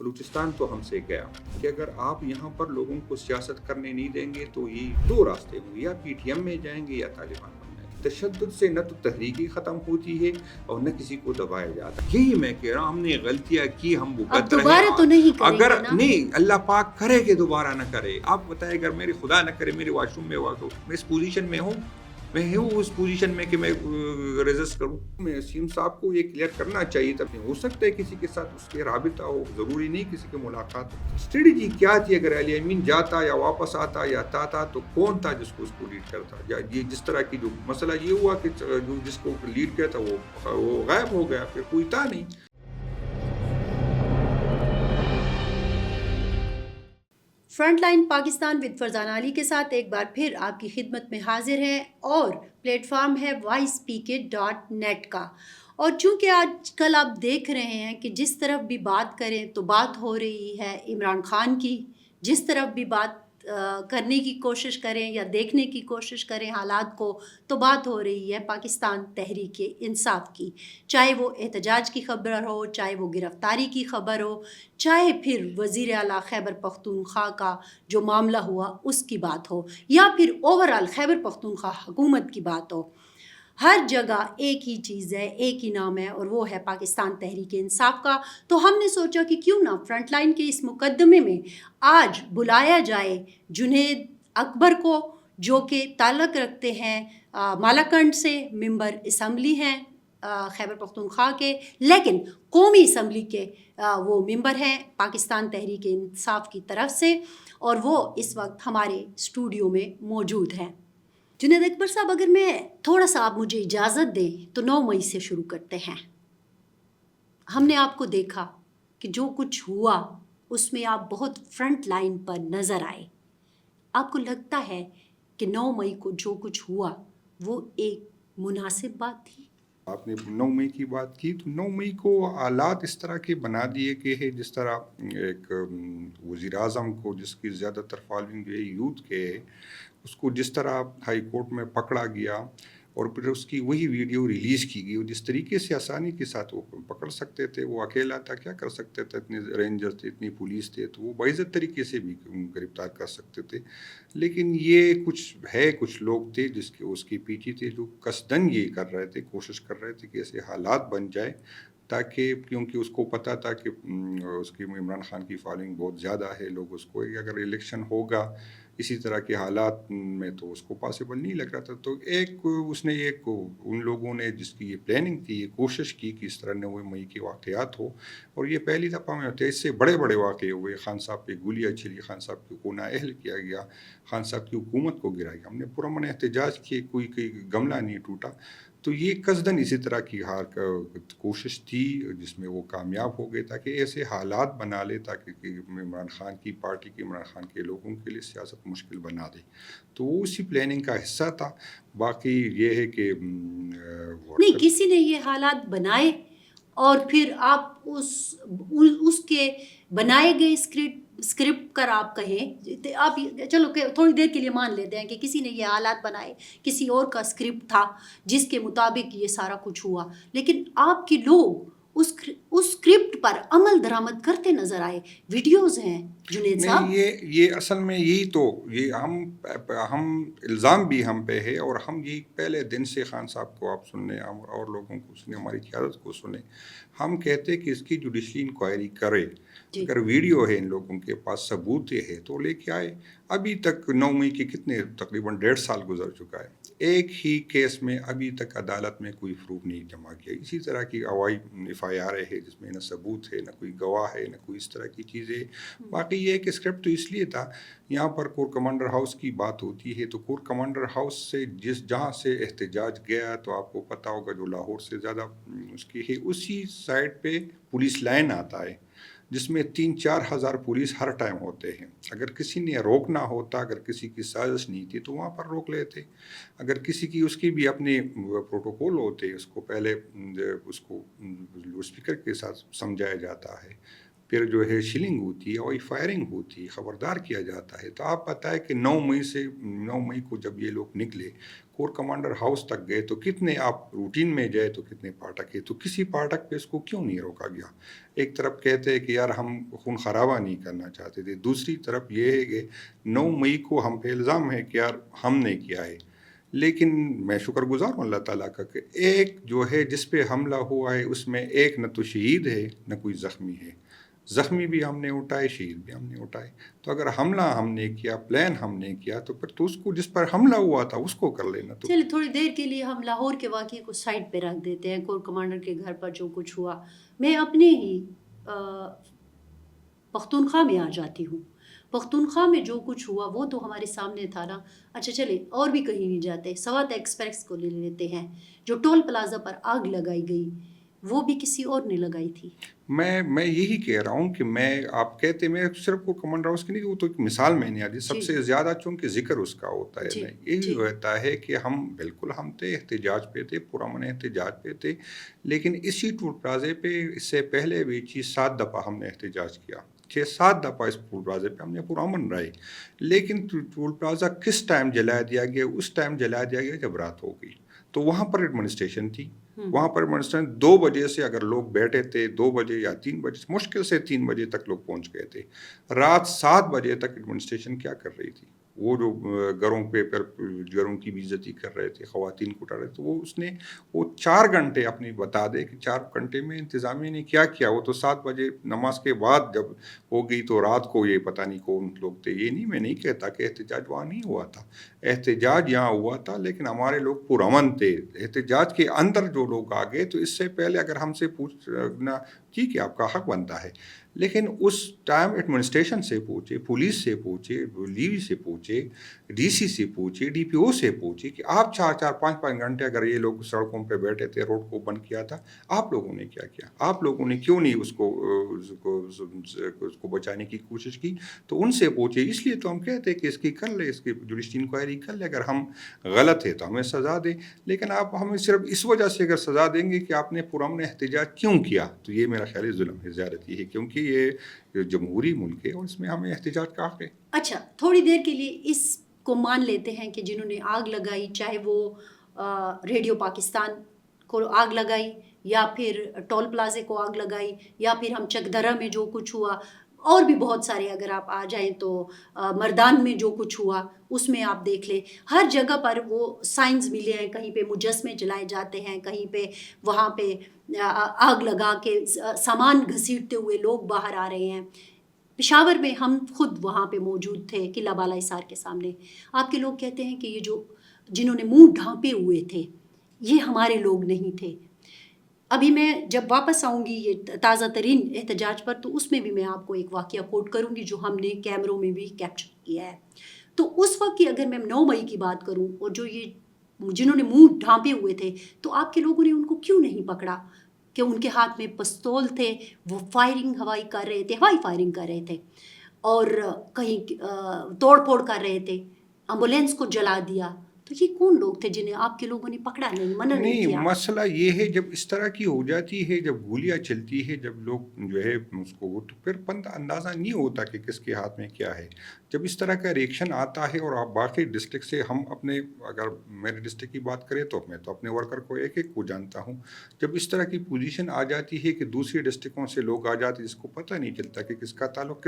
بلوچستان تو ہم سے گیا کہ اگر آپ یہاں پر لوگوں کو سیاست کرنے نہیں دیں گے تو یہ دو راستے ہوں گے، یا پی ٹی ایم میں جائیں گے یا طالبان بن جائیں گے۔ تشدد سے نہ تو تحریکی ختم ہوتی ہے اور نہ کسی کو دبایا جاتا ہے۔ یہی میں کہہ رہا ہوں، ہم نے غلطیاں کی، ہم اب بھگت رہے دوبارہ تو نہیں کریں اگر گے نا؟ نہیں اللہ پاک کرے کہ دوبارہ نہ کرے۔ آپ بتائیں اگر میری خدا نہ کرے میرے واش روم میں ہوا تو میں اس پوزیشن میں ہوں، میں ہوں اس پوزیشن میں کہ میں ریزسٹ کروں۔ میں سیم صاحب کو یہ کلیئر کرنا چاہیے تھا، ہو سکتا ہے کسی کے ساتھ اس کے رابطہ ہو، ضروری نہیں کسی کے ملاقات ہو۔ اسٹریٹجی کیا تھی؟ اگر علی امین جاتا یا واپس آتا یا تھا تو کون تھا جس کو اس کو لیڈ کرتا؟ یا یہ جس طرح کی جو مسئلہ یہ ہوا کہ جو جس کو لیڈ کیا تھا وہ غائب ہو گیا، پھر کوئی تھا نہیں۔ Front line Pakistan with Farzana Ali کے ساتھ ایک بار پھر آپ کی خدمت میں حاضر ہیں، اور پلیٹ فارم ہے voicepk.net کا۔ اور چونکہ آج کل آپ دیکھ رہے ہیں کہ جس طرف بھی بات کریں تو بات ہو رہی ہے عمران خان کی، جس طرف بھی بات کرنے کی کوشش کریں یا دیکھنے کی کوشش کریں حالات کو، تو بات ہو رہی ہے پاکستان تحریک انصاف کی، چاہے وہ احتجاج کی خبر ہو، چاہے وہ گرفتاری کی خبر ہو، چاہے پھر وزیر اعلیٰ خیبر پختونخوا کا جو معاملہ ہوا اس کی بات ہو، یا پھر اوورآل خیبر پختونخوا حکومت کی بات ہو۔ ہر جگہ ایک ہی چیز ہے، ایک ہی نام ہے، اور وہ ہے پاکستان تحریک انصاف کا۔ تو ہم نے سوچا کہ کیوں نہ فرنٹ لائن کے اس مقدمے میں آج بلایا جائے جنید اکبر کو، جو کہ تعلق رکھتے ہیں مالاکنڈ سے، ممبر اسمبلی ہیں خیبر پختونخوا کے، لیکن قومی اسمبلی کے وہ ممبر ہیں پاکستان تحریک انصاف کی طرف سے، اور وہ اس وقت ہمارے اسٹوڈیو میں موجود ہیں۔ جنید اکبر صاحب، اگر میں تھوڑا سا آپ مجھے اجازت دیں تو 9 مئی سے شروع کرتے ہیں۔ ہم نے آپ کو دیکھا کہ جو کچھ ہوا اس میں آپ بہت فرنٹ لائن پر نظر آئے۔ آپ کو لگتا ہے کہ 9 مئی کو جو کچھ ہوا وہ ایک مناسب بات تھی؟ آپ نے 9 مئی کی بات کی تو 9 مئی کو حالات اس طرح کے بنا دیے کہ ہے، جس طرح ایک وزیر اعظم کو جس کی زیادہ تر فالوئنگ جو ہے یوتھ کے ہے، اس کو جس طرح ہائی کورٹ میں پکڑا گیا اور پھر اس کی وہی ویڈیو ریلیز کی گئی، اور جس طریقے سے آسانی کے ساتھ وہ پکڑ سکتے تھے، وہ اکیلا تھا، کیا کر سکتے تھے، اتنے رینجرز تھے، اتنی پولیس تھے، تو وہ باعزت طریقے سے بھی گرفتار کر سکتے تھے۔ لیکن یہ کچھ لوگ تھے جس کے اس کے پیچھے تھے، جو قصدن یہ کر رہے تھے، کوشش کر رہے تھے کہ ایسے حالات بن جائے تاکہ، کیونکہ اس کو پتہ تھا کہ اس کی عمران خان کی فالوئنگ بہت زیادہ ہے، لوگ اس کو اگر الیکشن ہوگا اسی طرح کے حالات میں تو اس کو پاسبل نہیں لگ رہا تھا۔ تو اس نے ان لوگوں نے جس کی یہ پلاننگ تھی، یہ کوشش کی کہ اس طرح 9 مئی کے واقعات ہو، اور یہ پہلی دفعہ میں ہوتے، اس سے بڑے بڑے واقعے ہوئے، خان صاحب پہ گولیاں چلی، خان صاحب کو نااہل کیا گیا، خان صاحب کی حکومت کو گرایا گیا، ہم نے پرامن احتجاج کیے، کوئی گملہ نہیں ٹوٹا۔ تو یہ قصدن اسی طرح کی کوشش تھی جس میں وہ کامیاب ہو گئے، تاکہ ایسے حالات بنا لے تاکہ عمران خان کی پارٹی کے، عمران خان کے لوگوں کے لیے سیاست مشکل بنا دے۔ تو وہ اسی پلاننگ کا حصہ تھا۔ باقی یہ ہے کہ نہیں، کسی نے یہ حالات بنائے اور پھر آپ اس کے بنائے گئے اسکرپٹ کر آپ کہیں، آپ چلو کہ تھوڑی دیر کے لیے مان لیتے ہیں کہ کسی نے یہ حالات بنائے، کسی اور کا اسکرپٹ تھا جس کے مطابق یہ سارا کچھ ہوا، لیکن آپ کے لوگ اس اسکرپٹ پر عمل درآمد کرتے نظر آئے۔ ویڈیوز ہیں جنید صاحب۔ نہیں، یہ اصل میں یہی تو یہ ہم الزام بھی ہم پہ ہے، اور ہم یہی پہلے دن سے خان صاحب کو آپ سننے اور لوگوں کو سنیں، ہماری قیادت کو سنیں، ہم کہتے کہ اس کی جوڈیشلی انکوائری کرے، اگر ویڈیو ہے ان لوگوں کے پاس، ثبوت ہے تو لے کے آئے۔ ابھی تک 9 مئی کے کتنے تقریباً 1.5 سال گزر چکا ہے، ایک ہی کیس میں ابھی تک عدالت میں کوئی پروف نہیں جمع کیا۔ اسی طرح کی ایف آئی آر ہے جس میں نہ ثبوت ہے، نہ کوئی گواہ ہے، نہ کوئی اس طرح کی چیزیں۔ باقی یہ ایک اسکرپٹ تو اس لیے تھا، یہاں پر کور کمانڈر ہاؤس کی بات ہوتی ہے تو کور کمانڈر ہاؤس سے جہاں سے احتجاج گیا، تو آپ کو پتہ ہوگا جو لاہور سے زیادہ اس کی ہے، اسی سائڈ پہ پولیس لائن آتا ہے جس میں 3-4 ہزار پولیس ہر ٹائم ہوتے ہیں۔ اگر کسی نے روکنا ہوتا، اگر کسی کی سازش نہیں تھی تو وہاں پر روک لیتے، اگر کسی کی اس کی بھی اپنے پروٹوکول ہوتے، اس کو پہلے اس کو لاؤڈ اسپیکر کے ساتھ سمجھایا جاتا ہے، پھر جو ہے شلنگ ہوتی ہے اور فائرنگ ہوتی ہے، خبردار کیا جاتا ہے۔ تو آپ بتائیں کہ 9 مئی کو جب یہ لوگ نکلے کور کمانڈر ہاؤس تک گئے تو کتنے آپ روٹین میں گئے تو کتنے پاٹک ہے، تو کسی پاٹک پہ اس کو کیوں نہیں روکا گیا؟ ایک طرف کہتے ہیں کہ یار ہم خون خرابہ نہیں کرنا چاہتے تھے، دوسری طرف یہ ہے کہ 9 مئی کو ہم پہ الزام ہے کہ یار ہم نے کیا ہے۔ لیکن میں شکر گزار ہوں اللہ تعالیٰ کا کہ ایک جو ہے جس پہ حملہ ہوا ہے اس میں ایک نہ تو شہید ہے نہ کوئی زخمی ہے، زخمی بھی ہم نے اٹھائے، شہید بھی ہم نے اٹھائے۔ تو اگر حملہ ہم نے کیا، پلان ہم نے کیا، تو پھر تو اس کو جس پر حملہ ہوا تھا اس کو کر لینا۔ تو چلیے تھوڑی دیر کے لیے ہم لاہور کے واقعے کو سائڈ پہ رکھ دیتے ہیں، کور کمانڈر کے گھر پر جو کچھ ہوا۔ میں اپنے ہی پختونخوا میں آ جاتی ہوں۔ پختونخوا میں جو کچھ ہوا وہ تو ہمارے سامنے تھا نا۔ اچھا چلے اور بھی کہیں نہیں جاتے، سوات ایکسپریس کو لے لیتے ہیں، جو ٹول پلازا پر آگ لگائی گئی وہ بھی کسی اور نے لگائی تھی۔ میں یہی کہہ رہا ہوں کہ آپ کہتے میں صرف وہ کمانڈر ہاؤس کی نہیں، وہ تو ایک مثال میں نہیں آتی، سب سے زیادہ چونکہ ذکر اس کا ہوتا ہے نا، یہی ہوتا ہے کہ ہم تھے احتجاج پہ تھے، پرامن احتجاج پہ تھے، لیکن اسی ٹول پلازے پہ اس سے پہلے بھی 7 دفعہ ہم نے احتجاج کیا، 6-7 دفعہ اس ٹول پلازے پہ ہم نے پرامن رہے، لیکن ٹول پلازا کس ٹائم جلا دیا گیا؟ اس ٹائم جلا دیا گیا جب رات ہو گئی، تو وہاں پر ایڈمنسٹریشن تھی، وہاں پر ایڈمنسٹریشن 2 بجے سے اگر لوگ بیٹھے تھے، 2 بجے یا 3 بجے، مشکل سے 3 بجے تک لوگ پہنچ گئے تھے، رات 7 بجے تک ایڈمنسٹریشن کیا کر رہی تھی؟ وہ جو گھروں کی بے عزتی کر رہے تھے، خواتین کو اٹھا رہے تھے، وہ 4 گھنٹے اپنی بتا دے کہ 4 گھنٹے میں انتظامیہ نے کیا کیا۔ وہ تو 7 بجے نماز کے بعد جب ہو گئی تو رات کو یہ پتہ نہیں کون لوگ تھے، یہ نہیں، میں نہیں کہتا کہ احتجاج وہاں نہیں ہوا تھا، احتجاج یہاں ہوا تھا، لیکن ہمارے لوگ پرامن تھے۔ احتجاج کے اندر جو لوگ آ گئے تو اس سے پہلے اگر ہم سے پوچھنا ٹھیک ہے آپ کا حق بنتا ہے، لیکن اس ٹائم ایڈمنسٹریشن سے پوچھے، پولیس سے پوچھے، لیوی سے پوچھے، ڈی سی سے پوچھے، ڈی پی او سے پوچھے کہ آپ 4-4 5-5 گھنٹے اگر یہ لوگ سڑکوں پہ بیٹھے تھے، روڈ کو بند کیا تھا، آپ لوگوں نے کیا کیا؟ آپ لوگوں نے کیوں نہیں اس کو بچانے کی کوشش کی؟ تو ان سے پوچھے۔ اس لیے تو ہم کہتے ہیں کہ اس کی کر لے، اس کی جوڈیشل انکوائری کر لے، اگر ہم غلط ہے تو ہمیں سزا دے، لیکن آپ ہمیں صرف اس وجہ سے اگر سزا دیں گے کہ آپ نے پرامن احتجاج کیوں کیا، تو یہ میرا خیال ہے ظلم ہے، زیادتی ہے، کیونکہ یہ جمہوری ملک ہے اور اس میں ہمیں احتجاج کا حق ہے۔ اچھا تھوڑی دیر کے لیے اس کو مان لیتے ہیں کہ جنہوں نے آگ لگائی، چاہے وہ ریڈیو پاکستان کو آگ لگائی یا پھر ٹول پلازے کو آگ لگائی یا پھر ہم چکدرہ میں جو کچھ ہوا، اور بھی بہت سارے اگر آپ آ جائیں تو مردان میں جو کچھ ہوا اس میں آپ دیکھ لیں، ہر جگہ پر وہ سائنز ملے ہیں، کہیں پہ مجسمے جلائے جاتے ہیں، کہیں پہ وہاں پہ آگ لگا کے سامان گھسیٹتے ہوئے لوگ باہر آ رہے ہیں۔ پشاور میں ہم خود وہاں پہ موجود تھے، قلعہ بالا حصار کے سامنے۔ آپ کے لوگ کہتے ہیں کہ یہ جنہوں نے منہ ڈھانپے ہوئے تھے یہ ہمارے لوگ نہیں تھے۔ ابھی میں جب واپس آؤں گی یہ تازہ ترین احتجاج پر تو اس میں بھی میں آپ کو ایک واقعہ کوٹ کروں گی جو ہم نے کیمروں میں بھی کیپچر کیا ہے۔ تو اس وقت کی اگر میں 9 مئی کی بات کروں اور جو یہ جنہوں نے منہ ڈھانپے ہوئے تھے تو آپ کے لوگوں نے ان کو کیوں نہیں پکڑا کہ ان کے ہاتھ میں پستول تھے، وہ ہوائی فائرنگ کر رہے تھے اور کہیں توڑ پھوڑ کر رہے تھے، ایمبولینس کو جلا دیا، تو یہ کون لوگ تھے جنہیں آپ کے لوگوں نے پکڑا نہیں، منع نہیں نہیں، کیا؟ مسئلہ یہ ہے جب اس طرح کی ہو جاتی ہے، جب گولیاں چلتی ہے، جب لوگ جو ہے اس کو، تو پھر اندازہ نہیں ہوتا کہ کس کے ہاتھ میں کیا ہے۔ جب اس طرح کا ریئیکشن آتا ہے اور آپ باقی ڈسٹرکٹ سے، ہم اپنے، اگر میرے ڈسٹرکٹ کی بات کریں تو میں تو اپنے ورکر کو ایک ایک کو جانتا ہوں، جب اس طرح کی پوزیشن آ جاتی ہے کہ دوسری ڈسٹرکٹوں سے لوگ آ جاتے ہیں جس کو پتہ نہیں چلتا کہ کس کا تعلق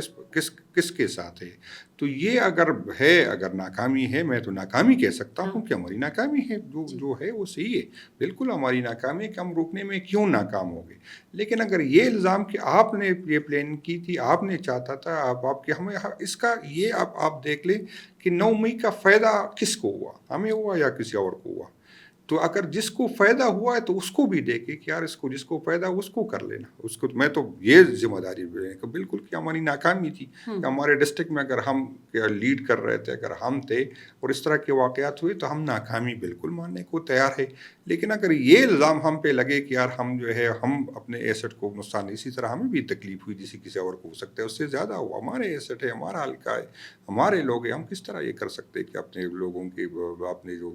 کس کے ساتھ ہے، تو یہ اگر ناکامی ہے، میں تو ناکامی کہہ سکتا ہوں کہ ہماری ناکامی ہے، جو ہے وہ صحیح ہے، بالکل ہماری ناکامی ہے کہ ہم روکنے میں کیوں ناکام ہو گئے۔ لیکن اگر یہ الزام کہ آپ نے یہ پلان کی تھی، آپ نے چاہتا تھا، آپ کے، ہمیں اس کا یہ آپ دیکھ لیں کہ 9 مئی کا فائدہ کس کو ہوا، ہمیں ہوا یا کسی اور کو ہوا؟ تو اگر جس کو فائدہ ہوا ہے تو اس کو بھی دیکھے کہ یار جس کو فائدہ اس کو کر لینا، اس کو میں تو یہ ذمہ داری کہ بالکل کہ ہماری ناکامی تھی کہ ہمارے ڈسٹرکٹ میں اگر ہم لیڈ کر رہے تھے، اگر ہم تھے اور اس طرح کے واقعات ہوئے تو ہم ناکامی بالکل ماننے کو تیار ہے۔ لیکن اگر یہ الزام ہم پہ لگے کہ یار ہم جو ہے ہم اپنے ایسٹ کو نقصان، اسی طرح ہمیں بھی تکلیف ہوئی جیسے کسی اور کو ہو سکتا ہے، اس سے زیادہ ہوا، ہمارے ایسٹ ہے، ہمارا حلقہ ہے، ہمارے لوگ ہیں، ہم کس طرح یہ کر سکتے کہ اپنے لوگوں کے، اپنے جو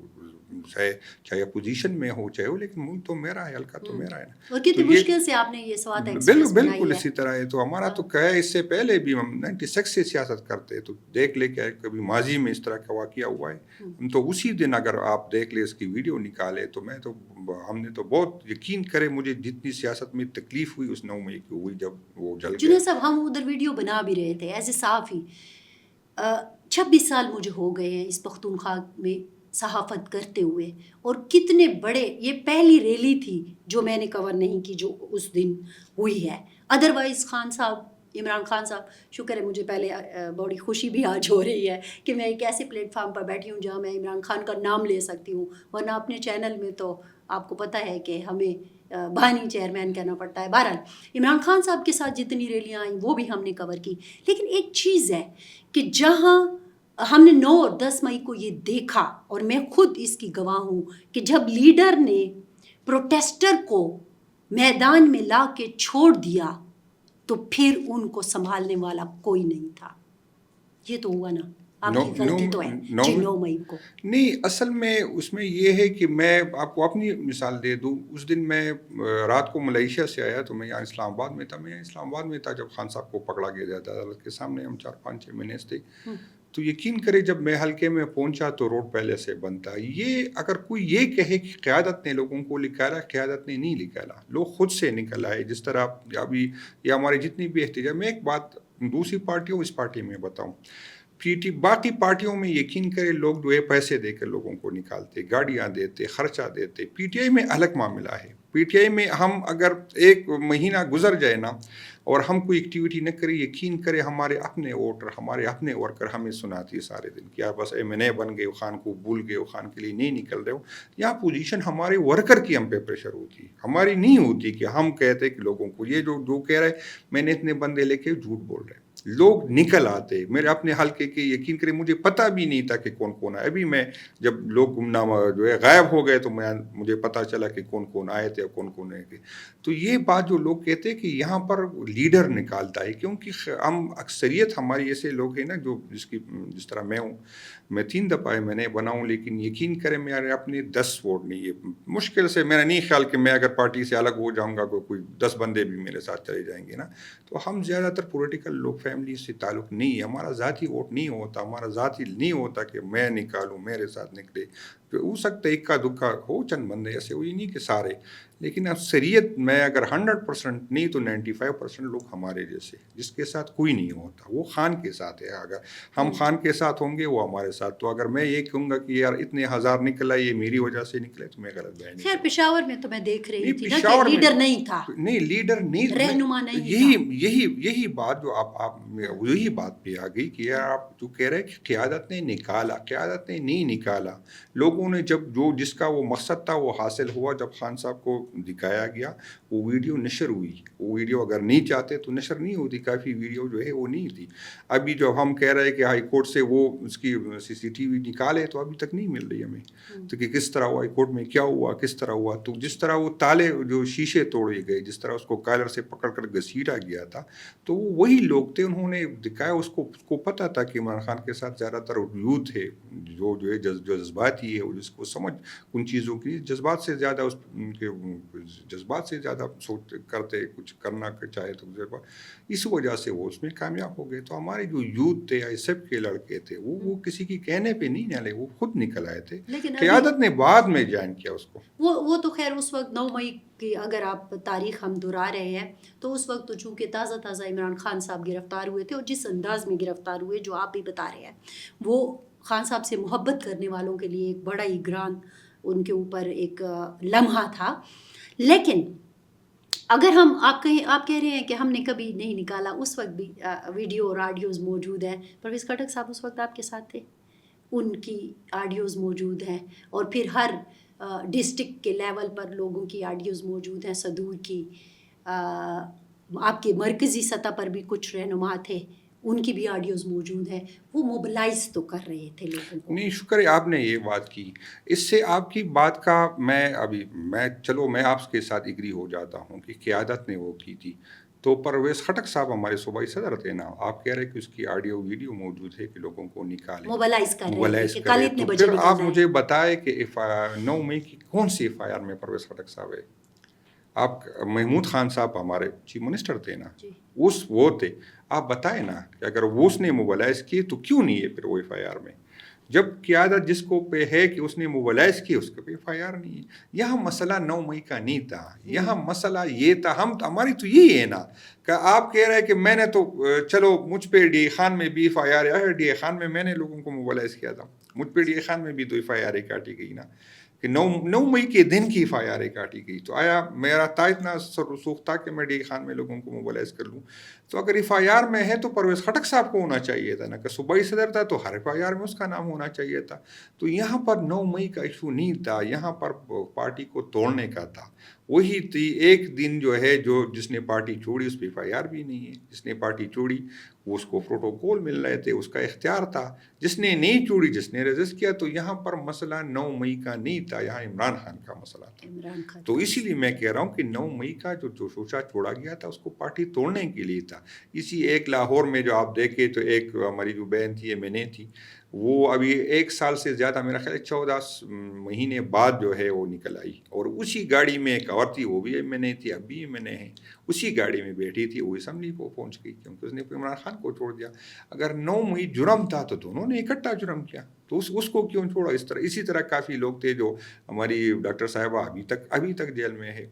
ہے، چاہے چاہے اپوزیشن میں ہو چاہے ہو، لیکن ملک تو میرا ہے، حلقہ تو میرا ہے نا. اور کتنی تو یہ مشکل سے آپ نے یہ سوات ایکسپریس بنائی بالکل ہے. اسی طرح ہے. تو ہمارا تو کیا ہے، اس سے پہلے بھی ہم 96 سے سیاست کرتے، تو دیکھ لے کہ کبھی ماضی میں اس طرح کا واقعہ ہوا ہے. تو اسی دن اگر آپ دیکھ لیں اس کی ویڈیو نکالے تو ہم نے تو بہت یقین کرے مجھے جتنی سیاست میں تکلیف ہوئی اس 9 مئی کی ہوئی جب وہ جل گئے. جنید صاحب، ہم ادھر ویڈیو بنا بھی رہے تھے ایز اے صحافی. 26 سال مجھے ہو گئے ہیں اس پختونخوا میں صحافت کرتے ہوئے، اور کتنے بڑے، یہ پہلی ریلی تھی جو میں نے کور نہیں کی جو اس دن ہوئی ہے. ادروائز خان صاحب، عمران خان صاحب، شکر ہے مجھے پہلے بڑی خوشی بھی آج ہو رہی ہے کہ میں ایک ایسے پلیٹ فارم پر بیٹھی ہوں جہاں میں عمران خان کا نام لے سکتی ہوں، ورنہ اپنے چینل میں تو آپ کو پتہ ہے کہ ہمیں بانی چیئرمین کہنا پڑتا ہے. بہرحال عمران خان صاحب کے ساتھ جتنی ریلیاں آئیں وہ بھی ہم نے کور کی. لیکن ایک چیز ہے کہ جہاں ہم نے 9 اور 10 مئی کو یہ دیکھا، اور میں خود اس کی گواہ ہوں کہ جب لیڈر نے پروٹیسٹر کو میدان میں لا کے چھوڑ دیا تو پھر ان کو سنبھالنے والا کوئی نہیں تھا. یہ تو ہوا نا، آپ کی غلطی تو ہے جی 9 مئی کو. نہیں، اصل میں اس میں یہ ہے کہ میں آپ کو اپنی مثال دے دوں. اس دن میں رات کو ملیشیا سے آیا تو میں یہاں اسلام آباد میں تھا. میں اسلام آباد میں تھا جب خان صاحب کو پکڑا گیا تھا عدالت کے سامنے. ہم 4-5-6 مہینے تھے. تو یقین کرے جب میں حلقے میں پہنچا تو روڈ پہلے سے بند تھا. یہ اگر کوئی یہ کہے کہ قیادت نے لوگوں کو نکالا، قیادت نے نہیں نکالا، لوگ خود سے نکل آئے. جس طرح ابھی یہ ہمارے جتنی بھی احتجاج، میں ایک بات دوسری پارٹیوں اس پارٹی میں بتاؤں، باقی پارٹیوں میں یقین کرے لوگ جو ہے پیسے دے کر لوگوں کو نکالتے، گاڑیاں دیتے، خرچہ دیتے. پی ٹی آئی میں الگ معاملہ ہے. پی ٹی آئی میں ہم اگر ایک مہینہ گزر جائے نا اور ہم کوئی ایکٹیویٹی نہ کرے، یقین کرے ہمارے اپنے ووٹر، ہمارے اپنے ورکر ہمیں سناتی ہے سارے دن کہ آپ بس M&A بن گئے، خان کو بھول گئے، خان کے لیے نہیں نکل رہے ہو. یہاں پوزیشن ہمارے ورکر کی ہم پہ پریشر ہوتی، ہماری نہیں ہوتی کہ ہم کہتے کہ لوگوں کو یہ جو کہہ رہے میں نے اتنے بندے لے کے جھوٹ بول رہے. لوگ نکل آتے. میرے اپنے حلقے کے یقین کرے مجھے پتہ بھی نہیں تھا کہ کون کون آئے. ابھی میں جب لوگ گمنام جو ہے غائب ہو گئے تو مجھے پتہ چلا کہ کون کون آئے تھے اور کون کون آئے تھے. تو یہ بات جو لوگ کہتے ہیں کہ یہاں پر لیڈر نکالتا ہے، کیونکہ ہم اکثریت ہماری ایسے لوگ ہیں نا جو جس طرح میں ہوں. میں 3 دفعہ میں نے بناؤں، لیکن یقین کرے میرے اپنے 10 ووٹ نہیں ہے. مشکل سے میرا نہیں خیال کہ میں اگر پارٹی سے الگ ہو جاؤں گا کوئی 10 بندے بھی میرے ساتھ چلے جائیں گے نا. تو ہم زیادہ تر پولیٹیکل لوگ فیملی سے تعلق نہیں ہے. ہمارا ذاتی ووٹ نہیں ہوتا، ہمارا ذاتی نہیں ہوتا کہ میں نکالوں میرے ساتھ نکلے. ہو سکتا ہے اکا دکا ہو، چند بندے ایسے ہوئی نہیں کہ سارے، لیکن اکثریت میں اگر 100% نہیں تو 95% لوگ ہمارے جیسے جس کے ساتھ کوئی نہیں ہوتا. وہ خان کے ساتھ ہے. اگر ہم خان کے ساتھ ہوں گے وہ ہمارے ساتھ. تو اگر میں یہ کہوں گا کہ یار اتنے ہزار نکلا یہ میری وجہ سے نکلے تو میں غلط بیان. خیر پشاور میں تو میں دیکھ رہی تھی نا کہ لیڈر نہیں تھا. نہیں، لیڈر نہیں، رہنما نہیں تھا. یہی بات جو آپ یہی بات پہ آ گئی کہ یار آپ جو کہہ رہے کہ قیادت نے نکالا، قیادت نے نہیں نکالا. لوگوں نے جب جس کا وہ مقصد تھا وہ حاصل ہوا. جب خان صاحب کو دکھایا گیا وہ ویڈیو نشر ہوئی. وہ ویڈیو اگر نہیں چاہتے تو نشر نہیں ہوتی. کافی ویڈیو جو ہے وہ نہیں تھی. ابھی جب ہم کہہ رہے کہ ہائی کورٹ سے وہ اس کی CCTV نکالے تو ابھی تک نہیں مل رہی ہمیں. تو کہ کس طرح ہوا، ہائی کورٹ میں کیا ہوا، کس طرح ہوا. تو جس طرح وہ تالے جو شیشے توڑے گئے، جس طرح اس کو کالر سے پکڑ کر گھسیٹا گیا تھا، تو وہی لوگ تھے. انہوں نے دکھایا. اس کو پتہ تھا کہ عمران خان کے ساتھ زیادہ تر یوتھ ہے جو ہے جذباتی ہے، جس کو سمجھ ان چیزوں کی جذبات سے زیادہ جذبات سے زیادہ سوچ کرتے کچھ کرنا چاہے تو اس وجہ سے وہ اس میں کامیاب ہو گئے. تو ہمارے جو یوتھ تھے یا سب کے لڑکے تھے وہ کسی کی کہنے پہ نہیں نکلے، وہ خود نکل آئے تھے. قیادت نے بعد میں جوائن کیا اس کو. وہ تو خیر اس وقت 9 مئی کی اگر آپ تاریخ ہم دہرا رہے ہیں تو اس وقت تو چونکہ تازہ عمران خان صاحب گرفتار ہوئے تھے، اور جس انداز میں گرفتار ہوئے جو آپ بھی بتا رہے ہیں، وہ خان صاحب سے محبت کرنے والوں کے لیے ایک بڑا ہی گران ان کے اوپر ایک لمحہ تھا. لیکن اگر آپ کہہ رہے ہیں کہ ہم نے کبھی نہیں نکالا، اس وقت بھی ویڈیو اور آڈیوز موجود ہیں. پرویز خٹک صاحب اس وقت آپ کے ساتھ تھے، ان کی آڈیوز موجود ہیں، اور پھر ہر ڈسٹرکٹ کے لیول پر لوگوں کی آڈیوز موجود ہیں. صدور کی، آپ کے مرکزی سطح پر بھی کچھ رہنما تھے، ان کی بھی آڈیوز موجود ہیں. وہ موبلائز تو کر رہے تھے لوگوں کو. نہیں، شکر ہے آپ نے یہ بات کی. اس سے آپ کی بات کا میں آپ کے ساتھ ایگری ہو جاتا ہوں کہ قیادت نے وہ کی تھی. تو پرویز خٹک صاحب ہمارے صوبائی صدر تھے نا, آپ کہہ رہے کہ اس کی آڈیو ویڈیو موجود ہے کہ لوگوں کو نکالیں, موبلائز کر رہے ہیں موبلائز کہ کریں, کل اتنے تو بجے پھر نکلنا آپ ہے. مجھے بتائیں کہ 9 مئی کی کون سی ایف آئی آر میں پرویز خٹک صاحب ہے؟ آپ محمود خان صاحب ہمارے چیف منسٹر تھے نا, جی وہ تھے, آپ بتائیں نا کہ اگر وہ اس نے موبلائز کیے تو کیوں نہیں ہے پھر وہ ایف آئی آر میں؟ جب قیادت جس کو پہ ہے کہ اس نے موبلائز کی اس کے پہ ایف آئی آر نہیں ہے. یہاں مسئلہ 9 مئی کا نہیں تھا, یہاں مسئلہ یہ تھا, ہماری تو یہی ہے نا کہ آپ کہہ رہے ہیں کہ میں نے تو چلو مجھ پہ ڈی اے خان میں بھی ایف آئی آر ہے, ڈی اے خان میں نے لوگوں کو موبلائز کیا تھا, مجھ پہ ڈی اے خان میں بھی تو ایف آئی آر کاٹی گئی نا, کہ 9 مئی کے دن کی ایف آئی آر کاٹی گئی. تو آیا میرا تا اتنا رسوخ تھا کہ میں ڈی اے خان میں لوگوں کو موبلائز کر لوں؟ تو اگر ایف آئی آر میں ہے تو پرویز خٹک صاحب کو ہونا چاہیے تھا نا, کہ صوبائی صدر تھا تو ہر ایف آئی آر میں اس کا نام ہونا چاہیے تھا. تو یہاں پر 9 مئی کا ایشو نہیں تھا, یہاں پر پارٹی کو توڑنے کا تھا. وہی تھی ایک دن جو ہے جس نے پارٹی چھوڑی اس پہ ایف آئی آر بھی نہیں ہے, جس نے پارٹی چھوڑی وہ اس کو پروٹوکول مل رہے تھے, اس کا اختیار تھا. جس نے نہیں چھوڑی, جس نے رجسٹ کیا, تو یہاں پر مسئلہ 9 مئی کا نہیں تھا, یہاں عمران خان کا مسئلہ تھا. عمران خان تو اسی لیے میں کہہ رہا ہوں کہ 9 مئی کا جو شوشہ چھوڑا گیا تھا اس کو پارٹی توڑنے کے لیے تھا. اسی ایک لاہور میں جو آپ دیکھیں تو ایک ہماری جو بہن تھی ایم این اے تھی, وہ ابھی 1 سال سے زیادہ, میرا خیال ہے 14 مہینے بعد جو ہے وہ نکل آئی, اور اسی گاڑی میں ایک اور تھی وہ بھی ایم این اے تھی, اب بھی ایم این اے ہے, اسی گاڑی میں بیٹھی تھی, وہ اسمبلی کو پہنچ گئی کیونکہ اس نے عمران خان کو چھوڑ دیا. اگر 9 مئی جرم تھا تو دونوں نے اکٹھا جرم کیا, تو اس کو کیوں چھوڑا اس طرح؟ اسی طرح کافی لوگ تھے جو ہماری ڈاکٹر صاحبہ ابھی تک جیل میں ہے,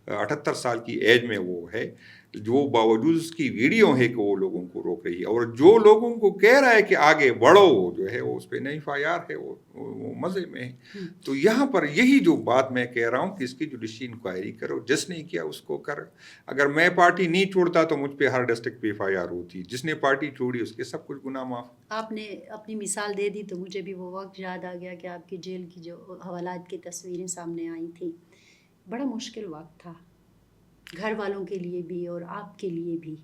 78 سال کی ایج میں وہ ہے, جو باوجود اس کی ویڈیو ہے کہ وہ لوگوں کو روک رہی ہے, اور جو لوگوں کو کہہ رہا ہے کہ آگے بڑھو جو ہے وہ اس پہ نہیں ایف آئی آر ہے, وہ مزے میں ہے. تو یہاں پر یہی جو بات میں کہہ رہا ہوں کہ اس کی جوڈیشل انکوائری کرو, جس نے کیا اس کو کر. اگر میں پارٹی نہیں چھوڑتا تو مجھ پہ ہر ڈسٹرکٹ پہ ایف آئی آر ہوتی, جس نے پارٹی چھوڑی اس کے سب کچھ گناہ معاف. آپ نے اپنی مثال دے دی تو مجھے بھی وہ وقت یاد آ گیا کہ آپ کی جیل کی جو حوالات کی تصویریں سامنے آئی تھیں. بڑا مشکل وقت تھا گھر والوں کے لیے بھی اور آپ کے لیے بھی.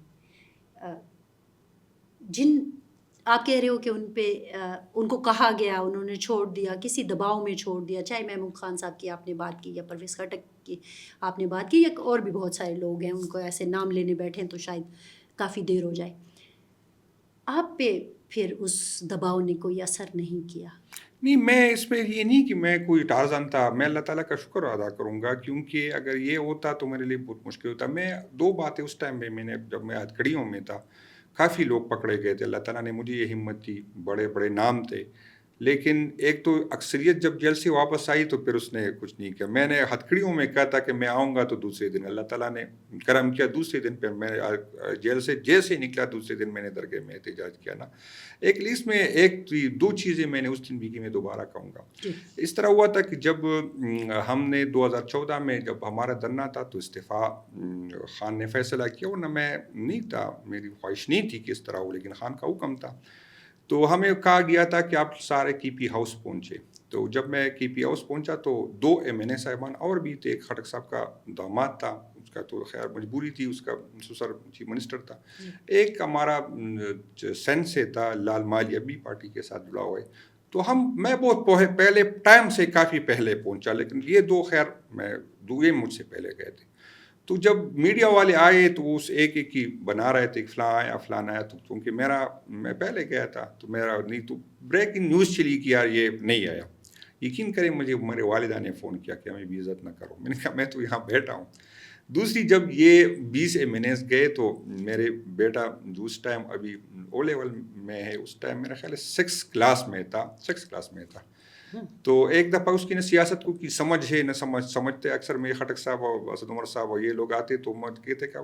جن آپ کہہ رہے ہو کہ ان کو کہا گیا, انہوں نے چھوڑ دیا, کسی دباؤ میں چھوڑ دیا, چاہے محمود خان صاحب کی آپ نے بات کی یا پرویز خٹک کی آپ نے بات کی, یا اور بھی بہت سارے لوگ ہیں, ان کو ایسے نام لینے بیٹھیں تو شاید کافی دیر ہو جائے. آپ پہ پھر اس دباؤ نے کوئی اثر نہیں کیا؟ نہیں, میں اس پہ یہ نہیں کہ میں کوئی ٹارزن تھا, میں اللہ تعالیٰ کا شکر ادا کروں گا, کیونکہ اگر یہ ہوتا تو میرے لیے بہت مشکل ہوتا. میں 2 باتیں اس ٹائم میں نے, جب میں ہتھکڑیوں میں تھا, کافی لوگ پکڑے گئے تھے, اللہ تعالیٰ نے مجھے یہ ہمت دی, بڑے بڑے نام تھے, لیکن ایک تو اکثریت جب جیل سے واپس آئی تو پھر اس نے کچھ نہیں کیا. میں نے ہتھکڑیوں میں کہا تھا کہ میں آؤں گا, تو دوسرے دن اللہ تعالیٰ نے کرم کیا, دوسرے دن پہ میں جیل سے جیسے نکلا دوسرے دن میں نے درگاہ میں احتجاج کیا نا. ایک لیسٹ میں 2 چیزیں میں نے اس دن بھی کی, میں دوبارہ کہوں گا. اس طرح ہوا تھا کہ جب ہم نے 2014 میں جب ہمارا دھرنا تھا تو استعفیٰ خان نے فیصلہ کیا, ورنہ میں نہیں تھا, میری خواہش نہیں تھی کہ اس طرح ہو, لیکن خان کا حکم تھا. تو ہمیں کہا گیا تھا کہ آپ سارے کی پی ہاؤس پہنچے. تو جب میں کی پی ہاؤس پہنچا تو 2 ایم این اے صاحبان اور بھی تھے, ایک خٹک صاحب کا داماد تھا, اس کا تو خیر مجبوری تھی, اس کا سسر چیف منسٹر تھا, ایک ہمارا سینٹ سے تھا لال مالی, ابھی پارٹی کے ساتھ جڑا ہوا ہے. تو میں بہت پہلے ٹائم سے کافی پہلے پہنچا, لیکن یہ 2 خیر یہ مجھ سے پہلے گئے تھے. تو جب میڈیا والے آئے تو اس ایک کی بنا رہے تھے, فلاں آیا فلاں آیا, تو کیونکہ میں پہلے گیا تھا تو میرا نہیں, تو بریکنگ نیوز چلی کہ یار یہ نہیں آیا. یقین کریں مجھے میرے والدہ نے فون کیا کہ ہمیں بھی عزت نہ کرو. میں نے کہا میں تو یہاں بیٹھا ہوں. دوسری, جب یہ 20 ایم این ایز گئے تو میرے بیٹا جو اس ٹائم ابھی او لیول میں ہے, اس ٹائم میرا خیال ہے 6 کلاس میں تھا. تو ایک دفعہ اس کی نہ سیاست کو کی سمجھ ہے نہ سمجھتے. اکثر میرے خٹک صاحب اور اسد عمر صاحب اور یہ لوگ آتے تو کہتے کہ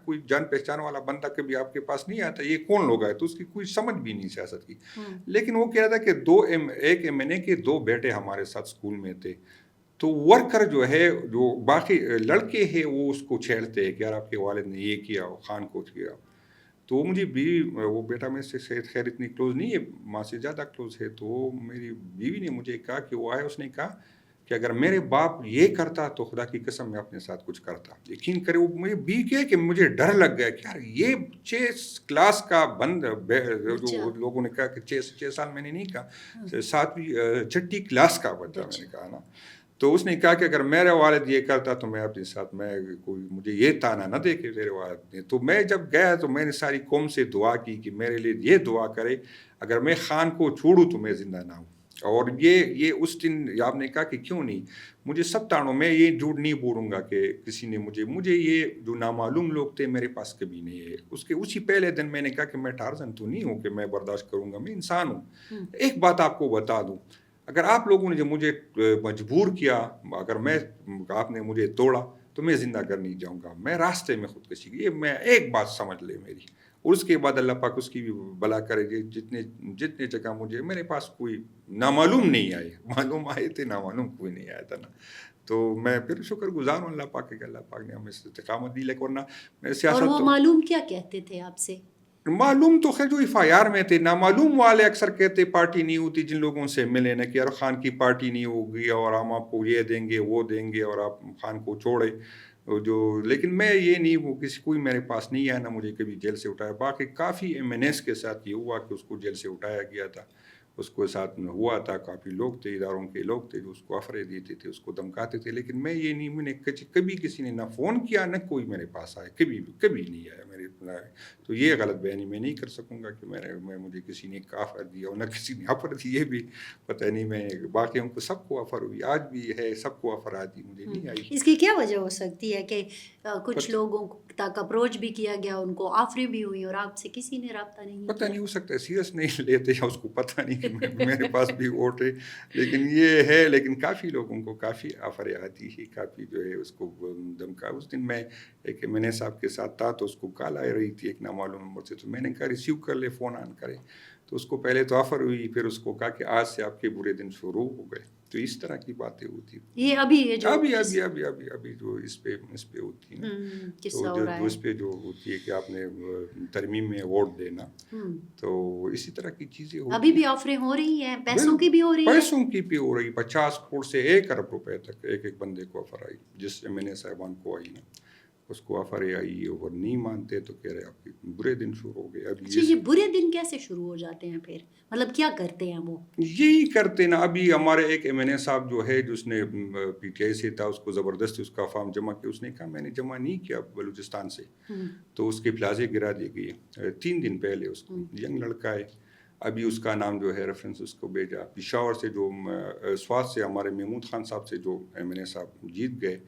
کوئی جان پہچان والا بندہ کبھی آپ کے پاس نہیں آتا, یہ کون لوگ آئے, تو اس کی کوئی سمجھ بھی نہیں سیاست کی. لیکن وہ کہہ رہا تھا کہ ایک ایم این اے کے 2 بیٹے ہمارے ساتھ اسکول میں تھے, تو ورکر جو ہے, جو باقی لڑکے ہیں, وہ اس کو چھیڑتے ہیں کہ یار آپ کے والد نے یہ کیا, خان کو کیا. تو مجھے بیوی, وہ بیٹا میں سے خیر اتنی کلوز نہیں ہے, ماں سے زیادہ کلوز ہے, تو میری بیوی نے مجھے کہا کہ وہ آئے, اس نے کہا کہ اگر میرے باپ یہ کرتا تو خدا کی قسم میں اپنے ساتھ کچھ کرتا. یقین کرے, وہ مجھے بیوی کہے کہ مجھے ڈر لگ گیا کہ یار یہ 6 کلاس کا بند, جو لوگوں نے کہا کہ 6 سال میں نے نہیں کہا, 7ویں 6ٹھی کلاس کا بچہ, میں نے کہا نا. تو اس نے کہا کہ اگر میرا والد یہ کرتا تو میں اپنے ساتھ میں کوئی مجھے یہ تانا نہ دے کہ میرے والد نے. تو میں جب گیا تو میں نے ساری قوم سے دعا کی کہ میرے لیے یہ دعا کرے اگر میں خان کو چھوڑوں تو میں زندہ نہ ہوں. اور یہ اس دن آپ نے کہا کہ کیوں نہیں, مجھے سب تانوں میں یہ جھوٹ نہیں بولوں گا کہ کسی نے مجھے یہ جو نامعلوم لوگ تھے میرے پاس کبھی نہیں ہے. اسی پہلے دن میں نے کہا کہ میں ٹارزن تو نہیں ہوں کہ میں برداشت کروں گا, میں انسان ہوں. ایک بات آپ کو بتا دوں, اگر آپ لوگوں نے جو مجھے مجبور کیا, اگر آپ نے مجھے توڑا تو میں زندہ کر نہیں جاؤں گا, میں راستے میں خودکشی کی. یہ میں ایک بات سمجھ لے میری, اور اس کے بعد اللہ پاک اس کی بھی بلا کرے گی. جتنے جگہ میرے پاس کوئی نامعلوم نہیں آئے, معلوم آئے تھے, نامعلوم کوئی نہیں آیا تھا نا. تو میں پھر شکر گزار ہوں اللہ پاک کہ اللہ پاک نے ہمیں استقامت دی. لیکن ورنہ میں سیاست, اور وہ معلوم کیا کہتے تھے آپ سے؟ معلوم تو خیر جو ایف آئی آر میں تھے, نامعلوم والے اکثر کہتے پارٹی نہیں ہوتی جن لوگوں سے ملے نا, کہ یار خان کی پارٹی نہیں ہوگی اور ہم آپ کو یہ دیں گے وہ دیں گے اور آپ خان کو چھوڑے لیکن میں یہ نہیں, وہ کوئی میرے پاس نہیں آیا, نہ مجھے کبھی جیل سے اٹھایا. باقی کافی MNS کے ساتھ یہ ہوا کہ اس کو جیل سے اٹھایا گیا تھا, اس کو ساتھ میں ہوا تھا, کافی لوگ تھے, اداروں کے لوگ تھے جو اس کو آفریں دیتے تھے, اس کو دھمکاتے تھے. لیکن میں یہ نہیں, میں نے کبھی کسی نے نہ فون کیا نہ کوئی میرے پاس آیا, کبھی نہیں آیا میرے. تو یہ غلط بیانی میں نہیں کر سکوں گا کہ مجھے کسی نے آفر دیا اور نہ کسی نے آفر دی, یہ بھی پتہ نہیں. میں باقیوں کو سب کو آفر ہوئی, آج بھی ہے, سب کو آفر آتی, مجھے نہیں آئی. اس کی کیا وجہ ہو سکتی ہے کہ کچھ لوگوں تک اپروچ بھی کیا گیا, ان کو آفریں بھی ہوئی اور آپ سے کسی نے رابطہ نہیں پتہ نہیں, ہو سکتا ہے سیریس نہیں لیتے یا اس کو پتہ نہیں کہ میرے پاس بھی ووٹ ہے. لیکن یہ ہے, لیکن کافی لوگوں کو کافی آفریں آتی ہے, کافی جو ہے اس کو دھمکا. اس دن میں ایک MNA صاحب کے ساتھ تھا, تو اس کو کال آ رہی تھی ایک نامعلوم نمبر سے, تو میں نے کہا ریسیو کر لے, فون آن کرے. تو اس کو پہلے تو آفر ہوئی, پھر اس کو کہا کہ آج سے آپ کے برے دن شروع ہو گئے. تو اس طرح کی باتیں ہوتی. یہ ابھی جو اس پہ ہوتی ہیں, تو جو اس پہ جو ہوتی ہے کہ آپ نے ترمیم میں ووٹ دینا, تو اسی طرح کی چیزیں ہوتی. ابھی بھی آفریں ہو رہی ہیں, پیسوں کی بھی ہو رہی ہے, پیسوں کی بھی ہو رہی. 50 کروڑ سے 1 ارب روپے تک ایک بندے کو آفر آئی. جس MNA صاحبان کو آئی نا, اس کو آفر آئی, اور نہیں مانتے تو کہہ رہے آپ کے برے دن شروع ہو گئے. اب یہ برے دن کیسے شروع ہو جاتے ہیں پھر, مطلب کیا کرتے ہیں وہ؟ یہی کرتے نا. ابھی ہمارے ایک MNA صاحب جو ہے, جس نے PTI سے تھا, اس کو زبردستی اس کا فارم جمع کیا. اس نے کہا میں نے جمع نہیں کیا بلوچستان سے, تو اس کے پلازے گرا دی گئی. 3 دن پہلے اس کو ینگ لڑکا ہے, ابھی اس کا نام جو ہے ریفرنس اس کو بھیجا. پشاور سے جو سوات سے ہمارے محمود خان صاحب سے جو MNA صاحب جیت گئے,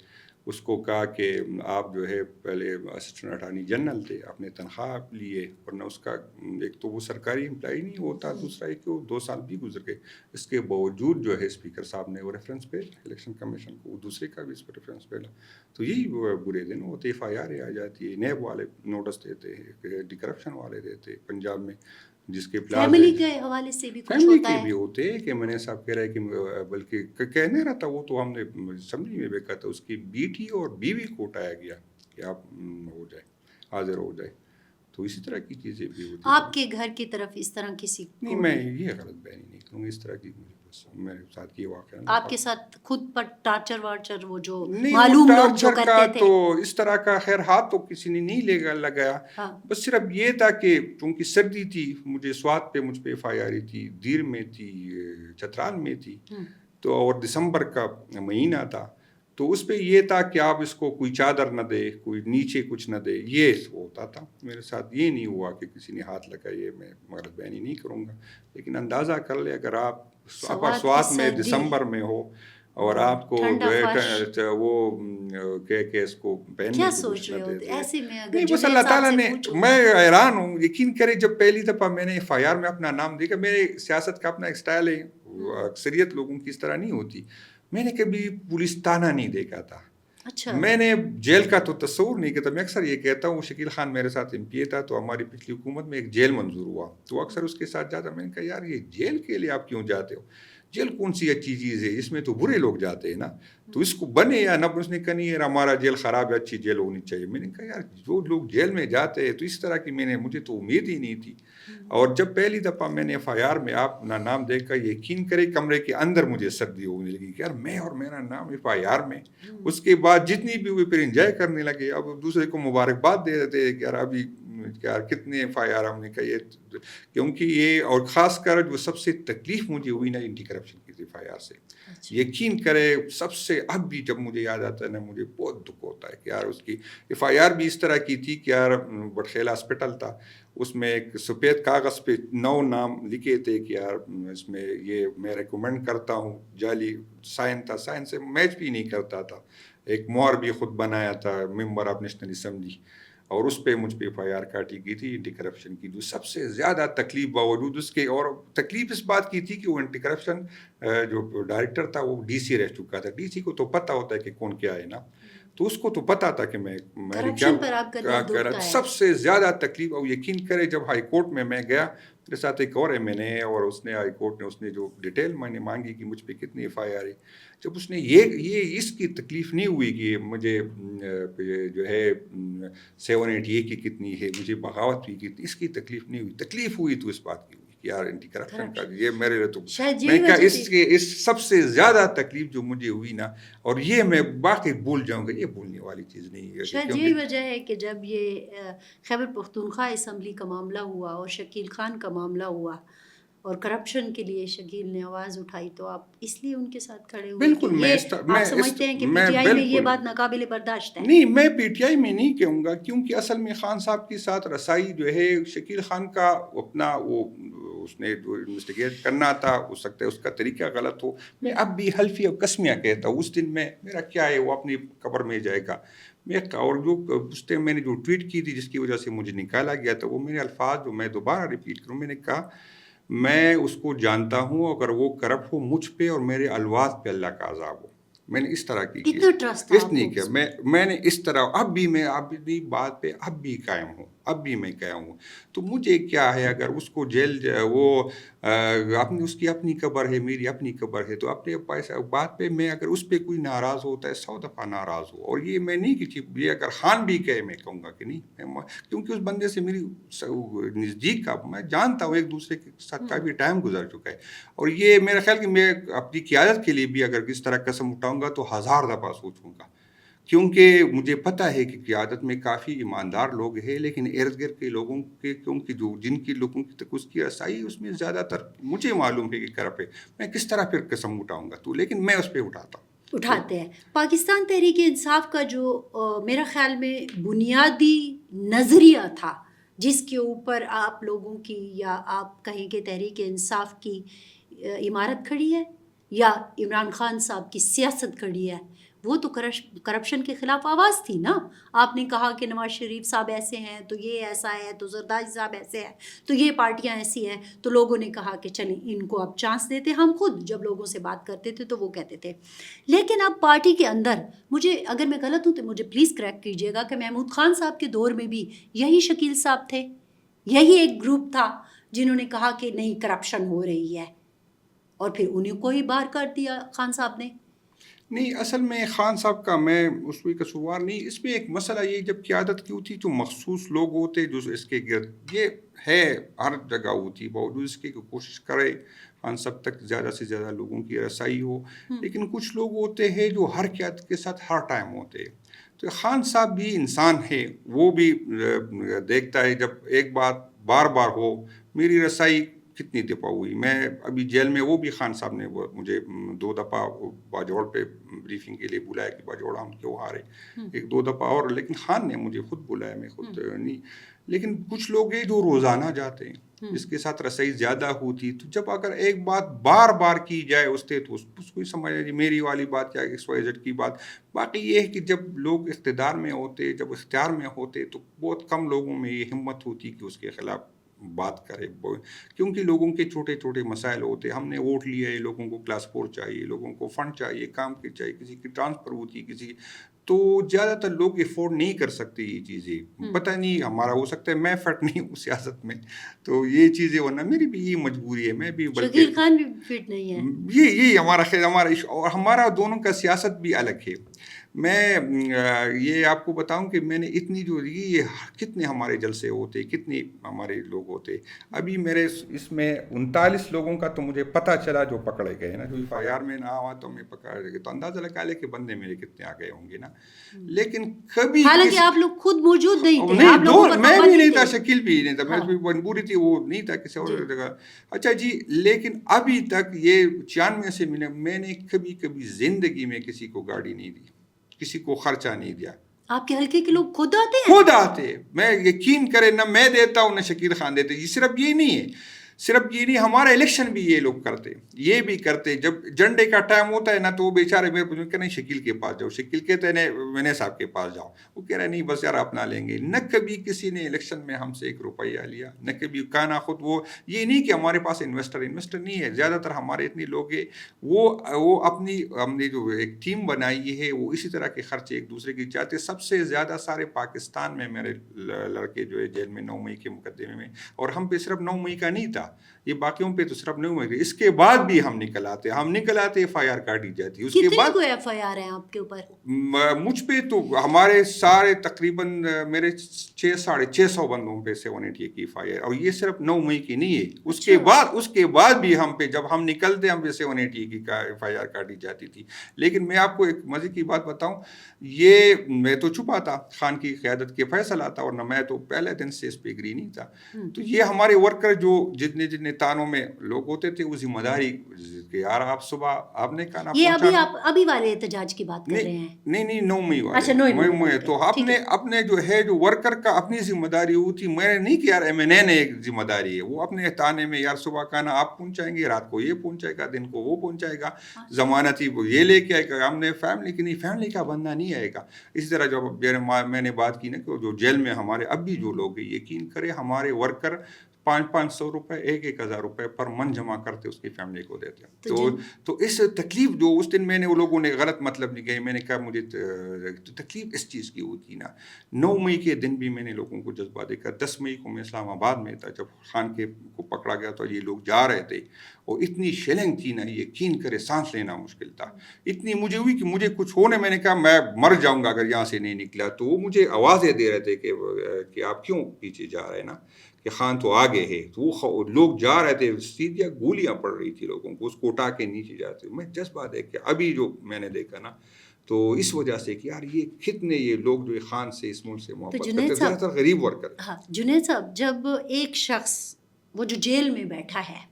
اس کو کہا کہ آپ جو ہے پہلے اسسٹنٹ اٹارنی جنرل تھے, آپ نے تنخواہ لیے, ورنہ اس کا ایک تو وہ سرکاری امپلائی نہیں ہوتا, دوسرا ایک کہ وہ 2 سال بھی گزر گئے. اس کے باوجود جو ہے اسپیکر صاحب نے وہ ریفرنس بھیجا الیکشن کمیشن کو, وہ دوسرے کا بھی اس پر ریفرنس بھیجا. تو یہی برے دن ہوتے. FIR آ جاتی ہے, نیب والے نوٹس دیتے ہیں, اینٹی کرپشن والے دیتے پنجاب میں, جس کے فیملی کے حوالے سے بھی کچھ فیملی ہوتا کے ہے. بھی ہوتے ہیں کہ MNA صاحب کہہ رہے کہ بلکہ کہنے رہا تھا وہ, تو ہم نے سمجھ میں دیکھا تھا, اس کی بیٹی اور بیوی کو اٹھایا گیا کہ آپ ہو جائے, حاضر ہو جائے. تو اسی طرح کی چیزیں بھی ہوتی ہیں. آپ کے گھر کی طرف اس طرح کسی نہیں, میں یہ غلط بیانی نہیں کروں گا, اس طرح کی میرے ساتھ یہ واقعہ. آپ کے ساتھ خود پر ٹارچر وارچر وہ جو نہیں, معلوم لوگ جو ٹارچر کا کرتے تھے, تو اس طرح کا خیر ہاتھ تو کسی نے نہیں لگایا. بس صرف یہ تھا کہ چونکہ سردی تھی, مجھے سوات پہ مجھ پہ FIR تھی, دیر میں تھی, چترال میں تھی, تو اور دسمبر کا مہینہ تھا, تو اس پہ یہ تھا کہ آپ اس کو کوئی چادر نہ دے, کوئی نیچے کچھ نہ دے, یہ ہوتا تھا. میرے ساتھ یہ نہیں ہوا کہ کسی نے ہاتھ لگائے, میں غلط بیانی نہیں کروں گا. لیکن اندازہ کر لے, اگر آپ سوات میں دسمبر میں ہو اور آپ کو جو ہے وہ کہ اس کو پہننے کیا کو سوچ رہے ہوتے ایسے میں؟ نہیں, بس اللہ تعالیٰ نے, میں حیران ہوں. یقین کرے جب پہلی دفعہ میں نے FIR میں اپنا نام دیکھا, میرے سیاست کا اپنا ایک سٹائل ہے, اکثریت لوگوں کی اس طرح نہیں ہوتی. میں نے کبھی پولیس تانا نہیں دیکھا تھا. اچھا, میں نے جیل کا تو تصور نہیں کیا. میں اکثر یہ کہتا ہوں, شکیل خان میرے ساتھ MP تھا, تو ہماری پچھلی حکومت میں ایک جیل منظور ہوا, تو اکثر اس کے ساتھ جاتا. میں نے کہا یار یہ جیل کے لیے آپ کیوں جاتے ہو, جیل کون سی اچھی چیز ہے, اس میں تو برے لوگ جاتے ہیں نا, تو اس کو بنے یا نہ. اس نے کہا نہیں یار ہمارا جیل خراب ہے, اچھی جیل ہونی چاہیے. میں نے کہا یار جو لوگ جیل میں جاتے ہیں, تو اس طرح کی مجھے تو امید ہی نہیں تھی. اور جب پہلی دفعہ میں نے FIR میں اپنا نام دیکھ کر, یقین کرے کمرے کے اندر مجھے سردی ہونے لگی کہ یار میں اور میرا نام FIR میں. اس کے بعد جتنی بھی ہوئی پھر انجوائے کرنے لگے. اب دوسرے کو مبارکباد دے دیتے کہ یار ابھی یار کتنے FIR ہم نے کہا یہ, کیونکہ یہ, اور خاص کر جو سب سے تکلیف مجھے ہوئی نا اینٹی کرپشن کی FIR سے. اچھا. یقین کرے سب سے اب بھی جب مجھے یاد آتا ہے نا مجھے بہت دکھ ہوتا ہے کہ یار اس کی FIR بھی اس طرح کی تھی کہ یار بٹخیل ہاسپٹل تھا, اس میں ایک سفید کاغذ پہ 9 نام لکھے تھے کہ یار اس میں یہ میں ریکمینڈ کرتا ہوں, جعلی سائن تھا, سائن سے میچ بھی نہیں کرتا تھا, ایک مہر بھی خود بنایا تھا ممبر آف نیشنل اسمبلی, اور اس پہ مجھ پہ FIR کاٹی گئی تھی اینٹی کرپشن کی. جو سب سے زیادہ تکلیف باوجود اس کے, اور تکلیف اس بات کی تھی کہ وہ اینٹی کرپشن جو ڈائریکٹر تھا وہ DC رہ چکا تھا. DC کو تو پتہ ہوتا ہے کہ کون کیا ہے نا, تو اس کو تو پتا تھا کہ میں کیا کر رہا. سب سے زیادہ تکلیف, اور یقین کرے جب ہائی کورٹ میں گیا, میرے ساتھ ایک اور MNA ہے, اور اس نے ہائی کورٹ نے اس نے جو ڈیٹیل میں نے مانگی کہ مجھ پہ کتنی FIR ہے, جب اس نے یہ اس کی تکلیف نہیں ہوئی کہ مجھے جو ہے 780 کی کتنی ہے, مجھے بغاوت بھی کتنی, اس کی تکلیف نہیں ہوئی. تکلیف ہوئی تو اس بات کی ہوئی کہ یار اینٹی کرپشن کا یہ میرے لیے تو میں کیا اس سب سے زیادہ تکلیف جو مجھے ہوئی نا, اور یہ میں باقی بھول جاؤں گا, یہ بھولنے والی چیز نہیں ہے. شاید یہی وجہ ہے کہ جب یہ خیبر پختونخوا اسمبلی کا معاملہ ہوا اور شکیل خان کا معاملہ ہوا اور کرپشن کے لیے شکیل نے آواز اٹھائی, تو آپ اس لیے ان کے ساتھ کھڑے ہوئے. بالکل, آپ سمجھتے ہیں کہ PTI میں یہ بات ناقابل برداشت ہے؟ نہیں, میں PTI میں نہیں کہوں گا, کیونکہ اصل میں خان صاحب کے ساتھ رسائی جو ہے شکیل خان کا اپنا وہ اس نے جو انویسٹیگیٹ کرنا تھا, ہو سکتا ہے اس کا طریقہ غلط ہو. میں اب بھی حلفی اور قسمیہ کہتا ہوں, اس دن میں میرا کیا ہے وہ اپنی قبر میں جائے گا. اور جو اس ٹائم میں نے جو ٹویٹ کی تھی جس کی وجہ سے مجھے نکالا گیا تھا, وہ میرے الفاظ جو میں دوبارہ ریپیٹ کروں, میں نے کہا میں اس کو جانتا ہوں, اگر وہ کرپٹ ہو مجھ پہ اور میرے الواز پہ اللہ کا عذاب ہو. میں نے اس طرح کی اس نہیں کیا, میں نے اس طرح اب بھی میں اپنی بات پہ اب بھی قائم ہوں, اب بھی میں قائم ہوں. تو مجھے کیا ہے, اگر اس کو جیل وہ اپنی اس کی اپنی قبر ہے, میری اپنی قبر ہے, تو اپنے بات پہ میں اگر اس پہ کوئی ناراض ہوتا ہے 100 دفعہ ناراض ہو. اور یہ میں نہیں کہ یہ اگر خان بھی کہے میں کہوں گا کہ نہیں, کیونکہ اس بندے سے میری نزدیک کا میں جانتا ہوں, ایک دوسرے کے ساتھ کافی ٹائم گزر چکا ہے. اور یہ میرا خیال کہ میں اپنی قیادت کے لیے بھی اگر اس طرح قسم اٹھاؤں گا تو 1000 دفعہ سوچوں گا, کیونکہ مجھے پتہ ہے کہ قیادت میں کافی ایماندار لوگ ہیں, لیکن ارد گرد کے لوگوں کے کیونکہ جو جن کی لوگوں کی تک اس کی رسائی اس میں زیادہ تر مجھے معلوم ہے کہ کرپ ہے, میں کس طرح پھر قسم اٹھاؤں گا, تو لیکن میں اس پہ اٹھاتے ہیں. پاکستان تحریک انصاف کا جو میرا خیال میں بنیادی نظریہ تھا جس کے اوپر آپ لوگوں کی یا آپ کہیں کہ تحریک انصاف کی عمارت کھڑی ہے یا عمران خان صاحب کی سیاست کھڑی ہے, وہ تو کرپشن کے خلاف آواز تھی نا. آپ نے کہا کہ نواز شریف صاحب ایسے ہیں تو یہ ایسا ہے, تو زرداری صاحب ایسے ہیں تو یہ پارٹیاں ایسی ہیں, تو لوگوں نے کہا کہ چلیں ان کو اب چانس دیتے. ہم خود جب لوگوں سے بات کرتے تھے تو وہ کہتے تھے. لیکن اب پارٹی کے اندر, مجھے اگر میں غلط ہوں تو مجھے پلیز کریکٹ کیجیے گا, کہ محمود خان صاحب کے دور میں بھی یہی شکیل صاحب تھے, یہی ایک گروپ تھا جنہوں نے کہا کہ نہیں کرپشن ہو رہی ہے, اور پھر انہیں کو ہی باہر کر دیا خان صاحب نے. نہیں, اصل میں خان صاحب کا میں اس میں قصوروار نہیں. اس میں ایک مسئلہ یہ جب قیادت کی ہوتی تو مخصوص لوگ ہوتے جو اس کے گرد, یہ ہے ہر جگہ ہوتی, باوجود اس کی کوشش کرے خان صاحب تک زیادہ سے زیادہ لوگوں کی رسائی ہو, لیکن کچھ لوگ ہوتے ہیں جو ہر قیادت کے ساتھ ہر ٹائم ہوتے ہیں. تو خان صاحب بھی انسان ہے, وہ بھی دیکھتا ہے جب ایک بات بار بار ہو. میری رسائی کتنی دفعہ ہوئی, میں ابھی جیل میں, وہ بھی خان صاحب نے مجھے 2 دفعہ باجوڑ پہ بریفنگ کے لیے بلایا کہ باجوڑ ہم کیوں ہارے, 1-2 دفعہ اور, لیکن خان نے مجھے خود بلایا, میں خود نہیں. لیکن کچھ لوگ ہیں جو روزانہ جاتے ہیں جس کے ساتھ رسائی زیادہ ہوتی, تو جب اگر ایک بات بار بار کی جائے اس سے تو اس کو سمجھ جی میری والی بات یا XYZ کی بات. باقی یہ ہے کہ جب لوگ اقتدار میں ہوتے, جب اختیار میں ہوتے, تو بہت کم لوگوں میں یہ ہمت ہوتی کہ اس کے خلاف بات کرے, کیونکہ لوگوں کے چھوٹے چھوٹے مسائل ہوتے. ہم نے ووٹ لیا ہے, لوگوں کو کلاس 4 چاہیے, لوگوں کو فنڈ چاہیے, کام کے چاہیے, کسی کی ٹرانسفر ہوتی, کسی, تو زیادہ تر لوگ افورڈ نہیں کر سکتے یہ چیزیں. پتہ نہیں ہمارا ہو سکتا ہے میں فٹ نہیں ہوں سیاست میں, تو یہ چیزیں ورنہ میری بھی یہ مجبوری ہے. میں بھی شکیل خان بھی فٹ نہیں ہے, یہ ہمارا خیر اور ہمارا دونوں کا سیاست بھی الگ ہے. میں یہ آپ کو بتاؤں کہ میں نے اتنی جو یہ کتنے ہمارے جلسے ہوتے, کتنے ہمارے لوگ ہوتے. ابھی میرے اس میں 39 لوگوں کا تو مجھے پتہ چلا جو پکڑے گئے نا, جو FIR میں نہ ہوا تو میں پکڑے گئے, تو اندازہ لگا لے کہ بندے میرے کتنے آ گئے ہوں گے نا. لیکن کبھی حالانکہ آپ لوگ خود موجود نہیں تھے, میں بھی نہیں تھا, شکیل بھی نہیں تھا, میں مجبوری تھی, وہ نہیں تھا کسی اور جگہ. اچھا جی, لیکن ابھی تک یہ 96 سے میں نے کبھی زندگی میں کسی کو گاڑی نہیں دی, کسی کو خرچہ نہیں دیا. آپ کے حلقے کے لوگ خود آتے ہیں؟ خود آتے, میں یقین کرے نہ میں دیتا ہوں نہ شکیل خان دیتے. یہ صرف یہ نہیں ہے, ہمارا الیکشن بھی یہ لوگ کرتے, یہ بھی کرتے. جب جھنڈے کا ٹائم ہوتا ہے نا تو وہ بیچارے میرے پوچھتے نہیں شکیل کے پاس جاؤ, شکیل کہتے ہیں میں صاحب کے پاس جاؤ, وہ کہہ رہے نہیں بس یار اپنا لیں گے. نہ کبھی کسی نے الیکشن میں ہم سے 1 روپیہ لیا, نہ کبھی کہنا خود. وہ یہ نہیں کہ ہمارے پاس انویسٹر نہیں ہے, زیادہ تر ہمارے اتنے لوگ ہیں وہ اپنی ہم نے جو ایک ٹیم بنائی ہے وہ اسی طرح کے خرچے ایک دوسرے کی چاہتے. سب سے زیادہ سارے پاکستان میں میرے لڑکے جو ہے جیل میں 9 مئی کے مقدمے میں, اور ہم پہ صرف 9 مئی کا نہیں تھا, یہ باقیوں پہ تو صرف 9 مئی, اس کے بعد بھی ہم نکل آتے FIR کاٹی جاتی. اس کے بعد کوئی FIR ہے آپ کے اوپر؟ مجھ پہ تو ہمارے سارے تقریباً میرے 600-650 بندوں پہ 780 کی FIR, اور یہ صرف 9 مئی کی نہیں ہے. اس کے بعد بھی ہم پہ جب ہم نکلتے ہم پہ 780 کی FIR کاٹی جاتی تھی. لیکن میں آپ کو ایک مزے کی بات بتاؤں, یہ میں تو چھپا تھا, خان کی قیادت کے فیصلہ تھا, اور نہ میں تو پہلے دن سے اس پہ اگری نہیں تھا. تو یہ ہمارے ورکر جو جتنے تانوں میں لوگ ہوتے تھے, وہ ذمہ داری کہ یار آپ صبح آپ نے کھانا پہنچانا. یہ ابھی والے احتجاج کی بات کر رہے ہیں؟ نہیں 9 مئی والے. اچھا 9 مئی. تو اپنے جو ہے جو ورکر کا اپنی ذمہ داری ہوتی, میں نے نہیں کہ یار MNA نے ایک ذمہ داری ہے, وہ اپنے تانے میں یار صبح کھانا آپ پہنچائیں گے, رات کو یہ پہنچائے گا, دن کو وہ پہنچائے گا, ضمانتی وہ یہ لے کے آئے گا. ہم نے فیملی کی نہیں, فیملی کا بندہ نہیں آئے گا. اسی طرح جب میں نے بات کی نا کہ جو جیل میں ہمارے اب بھی جو لوگ ہیں, یقین کرے ہمارے ورکر 500 روپے 1,000 روپے پر من جمع کرتے اس کی فیملی کو دیتے. تو اس تکلیف جو اس دن میں نے, وہ لوگوں نے غلط مطلب نہیں کہی, میں نے کہا مجھے تکلیف اس چیز کی ہوتی نا. 9 مئی کے دن بھی میں نے لوگوں کو جذبہ دیکھا. 10 مئی کو میں اسلام آباد میں تھا جب خان کے کو پکڑا گیا تو یہ لوگ جا رہے تھے, اور اتنی شیلنگ تھی نا, یقین کرے سانس لینا مشکل تھا. اتنی مجھے ہوئی کہ مجھے کچھ ہونے, میں نے کہا میں مر جاؤں گا اگر یہاں سے نہیں نکلا. تو وہ مجھے آوازیں دے رہے تھے کہ آپ کیوں پیچھے جا رہے ہیں نا, کہ خان تو آگے ہے. تو وہ لوگ جا رہے تھے, سیدھا گولیاں پڑ رہی تھی لوگوں کو, اس کو اٹھا کے نیچے جاتے. میں جذبہ دیکھ کے ابھی جو میں نے دیکھا نا, تو اس وجہ سے کہ یار یہ کتنے یہ لوگ جو خان سے اس ملک سے محبت کرتے ہیں, زیادہ تر غریب ورکر. ہاں جنید صاحب, جب ایک شخص وہ جو جیل میں بیٹھا ہے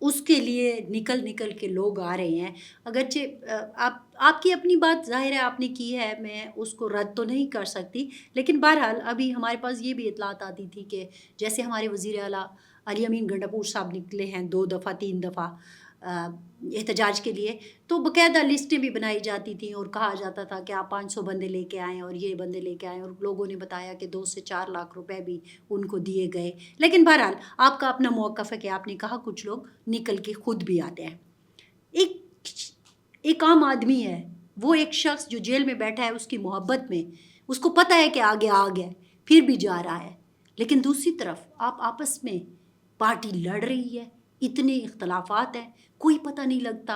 اس کے لیے نکل کے لوگ آ رہے ہیں, اگرچہ آپ کی اپنی بات ظاہر ہے آپ نے کی ہے, میں اس کو رد تو نہیں کر سکتی, لیکن بہرحال ابھی ہمارے پاس یہ بھی اطلاعات آتی تھی کہ جیسے ہمارے وزیر اعلیٰ علی امین گنڈاپور صاحب نکلے ہیں 2 دفعہ 3 دفعہ احتجاج کے لیے, تو باقاعدہ لسٹیں بھی بنائی جاتی تھیں اور کہا جاتا تھا کہ آپ 500 بندے لے کے آئیں اور یہ بندے لے کے آئیں, اور لوگوں نے بتایا کہ 2 سے 4 لاکھ روپے بھی ان کو دیے گئے. لیکن بہرحال آپ کا اپنا موقف ہے کہ آپ نے کہا کچھ لوگ نکل کے خود بھی آتے ہیں. ایک عام آدمی ہے, وہ ایک شخص جو جیل میں بیٹھا ہے, اس کی محبت میں اس کو پتہ ہے کہ آگے آ گیا پھر بھی جا رہا ہے, لیکن دوسری طرف آپ آپس میں پارٹی لڑ رہی ہے, اتنے اختلافات ہیں, کوئی پتہ نہیں لگتا.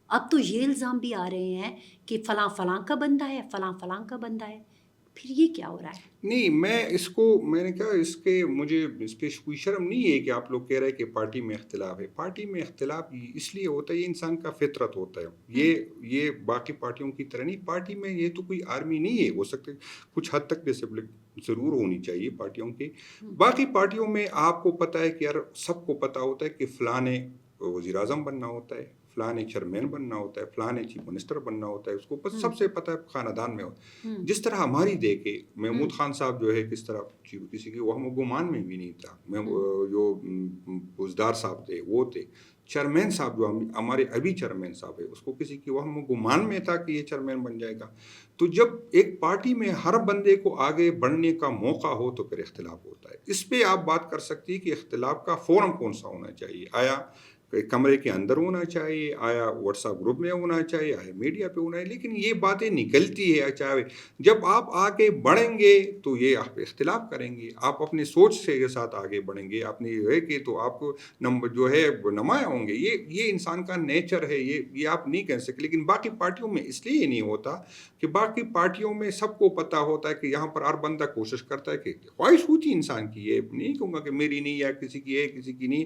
اب تو یہ الزام بھی آ رہے ہیں کہ فلاں کا بندہ ہے, فلاں کا بندہ ہے. پھر یہ کیا ہو رہا ہے؟ نہیں, میں نے کہا اس کے مجھے اس پہ کوئی شرم نہیں ہے کہ آپ لوگ کہہ رہے ہیں کہ پارٹی میں اختلاف ہے. پارٹی میں اختلاف اس لیے ہوتا ہے, یہ انسان کا فطرت ہوتا ہے. یہ باقی پارٹیوں کی طرح نہیں. پارٹی میں یہ تو کوئی آرمی نہیں ہے, ہو سکتا ہے کچھ حد تک ڈسپلن ضرور ہونی چاہیے پارٹیوں کی. باقی پارٹیوں میں آپ کو پتہ ہے کہ یار سب کو پتہ ہوتا ہے کہ فلاں نے وزیر اعظم بننا ہوتا ہے, فلاں چیئرمین بننا ہوتا ہے, فلاں چیف منسٹر بننا ہوتا ہے, اس کو سب سے پتہ ہے خاندان میں ہوتا ہے. جس طرح ہماری دیکھے محمود خان صاحب جو ہے کس طرح کسی کی وہ ہم گمان میں بھی نہیں تھا. جو بزدار صاحب تھے وہ تھے, چیئرمین صاحب جو ہمارے ابھی چیئرمین صاحب ہے, اس کو کسی کی وہ ہم گمان میں تھا کہ یہ چیئرمین بن جائے گا. تو جب ایک پارٹی میں ہر بندے کو آگے بڑھنے کا موقع ہو تو پھر اختلاف ہوتا ہے. اس پہ آپ بات کر سکتی ہے کہ اختلاف کا فورم کون سا ہونا چاہیے. آیا کمرے کے اندر ہونا چاہیے, آیا واٹس ایپ گروپ میں ہونا چاہیے, آیا میڈیا پہ ہونا ہے. لیکن یہ باتیں نکلتی ہے چاہے جب آپ آگے بڑھیں گے تو یہ آپ اختلاف کریں گے, آپ اپنی سوچ سے ساتھ آگے بڑھیں گے, اپنی ہے کہ تو آپ کو جو ہے نمایاں ہوں گے. یہ انسان کا نیچر ہے, یہ آپ نہیں کہہ سکتے. لیکن باقی پارٹیوں میں اس لیے نہیں ہوتا کہ باقی پارٹیوں میں سب کو پتہ ہوتا ہے کہ یہاں پر ہر بندہ کوشش کرتا ہے کہ خواہش ہوتی انسان کی, یہ نہیں کہوں گا کہ میری نہیں یا کسی کی ہے کسی کی نہیں,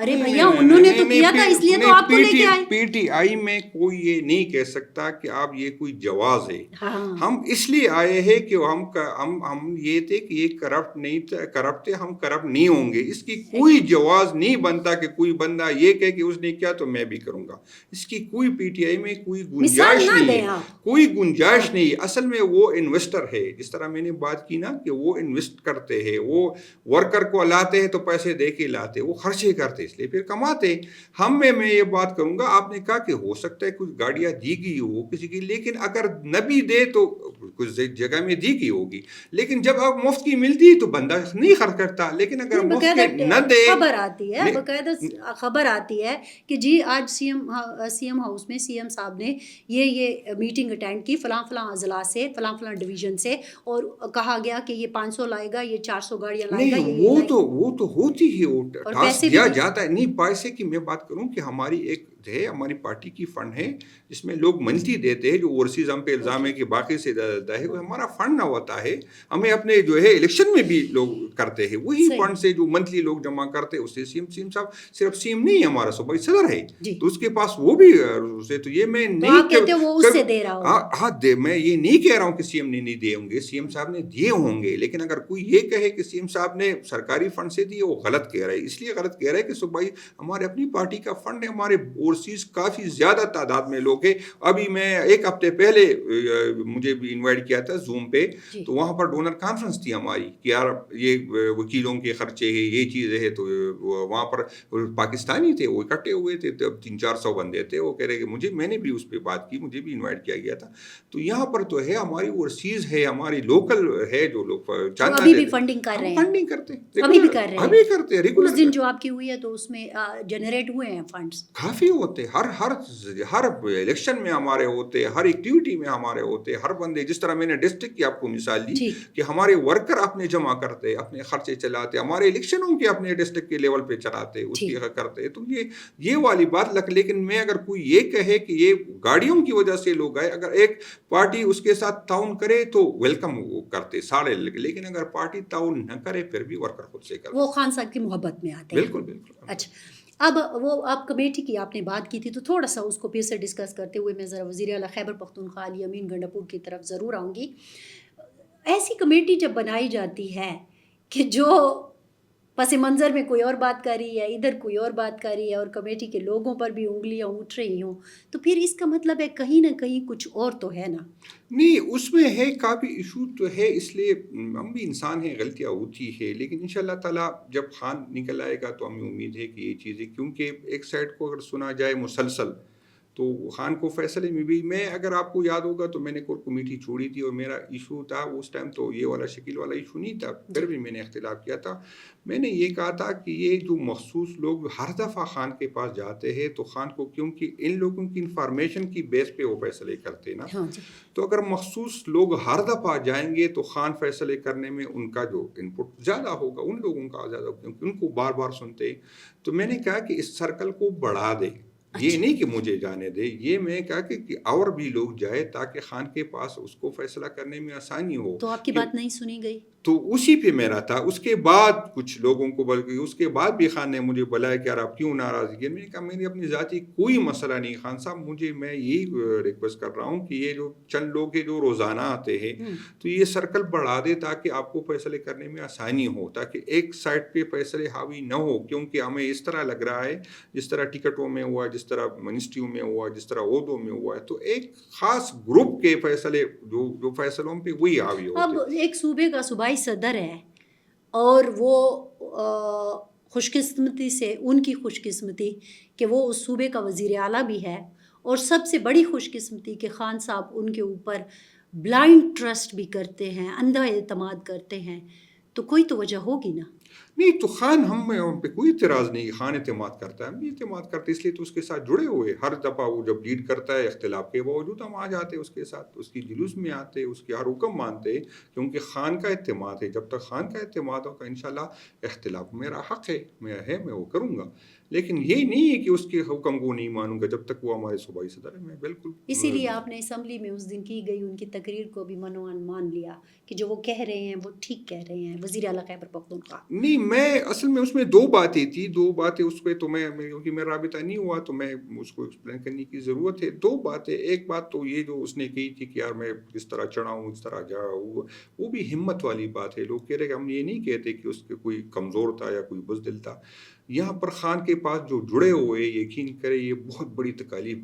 ارے بھیا انہوں نے تو کیا تھا، اس لیے تو آپ کو لے کے آئے. پی ٹی آئی میں کوئی یہ نہیں کہہ سکتا کہ آپ یہ کوئی جواز ہے. ہاں ہم اس لیے آئے ہیں کہ ہم یہ تھے کہ یہ کرپٹ نہیں تھا، کرپٹ تھے، ہم کرپٹ نہیں ہوں گے. اس کی کوئی جواز نہیں بنتا کہ کوئی بندہ یہ کہے کہ اس نے کیا تو میں بھی کروں گا. اس کی کوئی پی ٹی آئی میں کوئی مثال گنجائش نہ نہیں دیں ہے، آپ. کوئی گنجائش نہیں ہے. اصل میں وہ انویسٹر ہے، جس طرح میں نے بات کی نا کہ وہ انویسٹ کرتے ہیں، وہ ورکر کو لاتے ہیں تو پیسے دے کے لاتے، وہ خرچے کرتے اس لیے پھر کماتے. میں یہ بات کروں گا، آپ نے کہا کہ ہو سکتا ہے کچھ گاڑیاں دی گئی ہو کسی کی، لیکن اگر نہ بھی دے تو کچھ جگہ میں دی گئی ہوگی. لیکن جب اب مفت کی ملتی تو بندہ نہیں خرچ کرتا، لیکن اگر مفت کے نہ دے. خبر آتی ہے، باقاعدہ خبر آتی ہے کہ جی آج سی ایم ہاؤس میں سی ایم صاحب نے یہ میٹنگ اٹینڈ کی فلاں فلاں اضلاع سے، فلاں فلاں ڈویژن سے، اور کہا گیا کہ یہ 500 لائے گا، یہ 400 گاڑیاں لائے گا. نہیں وہ تو ہوتی ہی، وہ اور ٹاسک پیسے دیا بھی جاتا ہے. نہیں پیسے کی میں بات کروں کہ ہماری ایک ہے، ہماری پارٹی کی فنڈ ہے جس میں لوگ منتھی دیتے ہیں، جو اوورسیز ہم پہ الزام ہے کہ باقی سے زیادہ ہے، وہ ہمارا فنڈ نہ ہوتا ہے. ہمیں اپنے جو ہے الیکشن میں بھی لوگ کرتے ہیں، وہی فنڈ سے جو منتھلی لوگ جمع کرتے ہیں اس سے. سی ایم صاحب صرف سی ایم نہیں ہے، ہمارا صوبائی صدر ہے تو اس کے پاس وہ بھی اسے. تو یہ میں نہیں کہتے وہ اس سے دے رہا ہوگا. ہاں میں یہ نہیں کہہ رہا ہوں کہ سی ایم نے نہیں دیے ہوں گے، سی ایم صاحب نے دیے ہوں گے. لیکن اگر کوئی یہ کہے کہ سی ایم صاحب نے سرکاری فنڈ سے دیے، وہ غلط کہہ رہے ہیں. اس لیے غلط کہہ رہے ہیں کہ صوبائی ہمارے اپنی پارٹی کا فنڈ ہے، ہمارے اوورسیز کافی زیادہ تعداد میں لوگ ہیں. ابھی میں ایک ہفتے پہلے مجھے بھی انوائٹ کیا تھا زوم پہ، تو وہاں پر ڈونر کانفرنس تھی ہماری کہ یار یہ وکیلوں کے خرچے ہیں، یہ چیزیں ہیں. تو وہاں پر پاکستانی تھے، وہ اکٹھے ہوئے تھے، تب 300-400 بندے تھے. وہ کہہ رہے کہ میں نے بھی اس پہ بات کی، مجھے بھی انوائٹ کیا گیا تھا. تو یہاں پر تو ہے ہماری اوورسیز ہے، ہماری لوکل ہے، جو لوگ ابھی بھی فنڈنگ کر رہے ہیں، فنڈنگ کرتے ہیں، ابھی بھی کر رہے ہیں، ابھی کرتے ہیں ریگولر. اس دن جو آپ کی ہوئی ہے تو اس میں جنریٹ ہوئے ہیں فنڈز کافی ہوتے، ہر الیکشن میں ہمارے ہوتے، ہر ایکٹیویٹی میں ہمارے ہوتے، ہر بندے. جس طرح میں نے ڈسٹرکٹ کی آپ کو مثال دی کہ ہمارے ورکر اپنے جمع کرتے، اپنے خرچے چلاتے، ہمارے الیکشنوں کے اپنے ڈسٹرکٹ کے لیول پہ چلاتے، اس کی کرتے. تو یہ والی بات لیکن میں اگر کوئی یہ کہے کہ یہ گاڑیوں کی وجہ سے لوگ آئے، اگر ایک پارٹی اس کے ساتھ تعاون کرے تو ویلکم وہ کرتے سارے، لیکن اگر پارٹی تعاون نہ کرے پھر بھی ورکر خود سے کرتے، وہ خان صاحب کی محبت میں آتے ہیں. بالکل. اچھا، اب وہ آپ کمیٹی کی آپ نے بات کی تھی تو تھوڑا سا اس کو پھر سے ڈسکس کرتے ہوئے میں ذرا وزیر اعلیٰ خیبر پختونخوا علی امین گنڈاپور کی طرف ضرور آؤں گی. ایسی کمیٹی جب بنائی جاتی ہے کہ جو پس منظر میں کوئی اور بات کر رہی ہے، ادھر کوئی اور بات کر رہی ہے، اور کمیٹی کے لوگوں پر بھی انگلیاں اٹھ رہی ہوں، تو پھر اس کا مطلب ہے کہیں نہ کہیں کچھ اور تو ہے نا. نہیں اس میں ہے، کافی ایشو تو ہے. اس لیے ہم بھی انسان ہیں، غلطیاں ہوتی ہے، لیکن انشاءاللہ تعالیٰ جب خان نکل آئے گا تو ہمیں امید ہے کہ یہ چیزیں، کیونکہ ایک سائڈ کو اگر سنا جائے مسلسل تو خان کو فیصلے میں بھی، میں اگر آپ کو یاد ہوگا تو میں نے کوئی کمیٹی چھوڑی تھی اور میرا ایشو تھا اس ٹائم، تو یہ والا شکل والا ایشو نہیں تھا، پھر بھی میں نے اختلاف کیا تھا. میں نے یہ کہا تھا کہ یہ جو مخصوص لوگ ہر دفعہ خان کے پاس جاتے ہیں تو خان کو، کیونکہ ان لوگوں کی انفارمیشن کی بیس پہ وہ فیصلے کرتے نا، تو اگر مخصوص لوگ ہر دفعہ جائیں گے تو خان فیصلے کرنے میں ان کا جو ان پٹ زیادہ ہوگا، ان لوگوں کا زیادہ ہوگا، کیونکہ ان کو بار بار سنتے. تو میں نے کہا کہ اس سرکل کو بڑھا دے، یہ نہیں کہ مجھے جانے دے، یہ میں کہا کہ اور بھی لوگ جائے تاکہ خان کے پاس اس کو فیصلہ کرنے میں آسانی ہو. تو آپ کی بات نہیں سنی گئی؟ تو اسی پہ میرا تھا. اس کے بعد کچھ لوگوں کو، بلکہ اس کے بعد بھی خان نے مجھے بلایا کہ یار آپ کیوں ناراضگی. میں نے کہا میری اپنی ذاتی کوئی مسئلہ نہیں خان صاحب، میں یہی ریکویسٹ کر رہا ہوں کہ یہ جو چند لوگ ہیں جو روزانہ آتے ہیں تو یہ سرکل بڑھا دے تاکہ آپ کو فیصلے کرنے میں آسانی ہو، تاکہ ایک سائڈ پہ فیصلے حاوی نہ ہو. کیونکہ ہمیں اس طرح لگ رہا ہے جس طرح ٹکٹوں میں ہوا، جس طرح منسٹریوں میں ہوا، جس طرح عہدوں میں ہوا ہے، تو ایک خاص گروپ کے فیصلے جو فیصلوں پہ وہی حاوی ہوتے. اب ایک صوبے کا صوبائی صدر ہے اور وہ خوش قسمتی سے، ان کی خوش قسمتی کہ وہ اس صوبے کا وزیر اعلیٰ بھی ہے، اور سب سے بڑی خوش قسمتی کہ خان صاحب ان کے اوپر بلائنڈ ٹرسٹ بھی کرتے ہیں، اندھا اعتماد کرتے ہیں، تو کوئی تو وجہ ہوگی نا. نہیں تو خان ہم پہ کوئی اعتراض نہیں، خان اعتماد کرتا ہے، ہم بھی اعتماد کرتے، اس لیے تو اس کے ساتھ جڑے ہوئے. ہر دفعہ وہ جب لیڈ کرتا ہے اختلاف کے باوجود ہم آ جاتے اس کے ساتھ، اس کی جلوس میں آتے، اس کے ہر حکم مانتے، کیونکہ خان کا اعتماد ہے. جب تک خان کا اعتماد ہوگا انشاءاللہ اختلاف میرا حق ہے، میں وہ کروں گا. لیکن یہ نہیں ہے کہ اس کے حکم کو نہیں مانوں گا جب تک وہ ہمارے صوبائی صدر ہے. میں بالکل اسی لیے آپ نے اسمبلی میں اس دن کی گئی ان کی تقریر کو بھی منوان مان لیا کہ جو وہ کہہ رہے ہیں وہ ٹھیک کہہ رہے ہیں وزیر اعلیٰ خیبر پختونخوا. نہیں، میں اصل میں اس میں دو باتیں تھی، دو باتیں اس پہ تو میں کیونکہ میرا رابطہ نہیں ہوا تو میں اس کو ایکسپلین کرنے کی ضرورت ہے. دو باتیں، ایک بات تو یہ جو اس نے کہی تھی کہ یار میں اس طرح چڑھا ہوں اس طرح جا وہ بھی ہمت والی بات ہے. لوگ کہہ رہے کہ ہم یہ نہیں کہتے کہ اس کے کوئی کمزور تھا یا کوئی بزدل تھا. یہاں پر خان کے پاس جو جڑے ہوئے یقین کرے یہ بہت بڑی تکالیف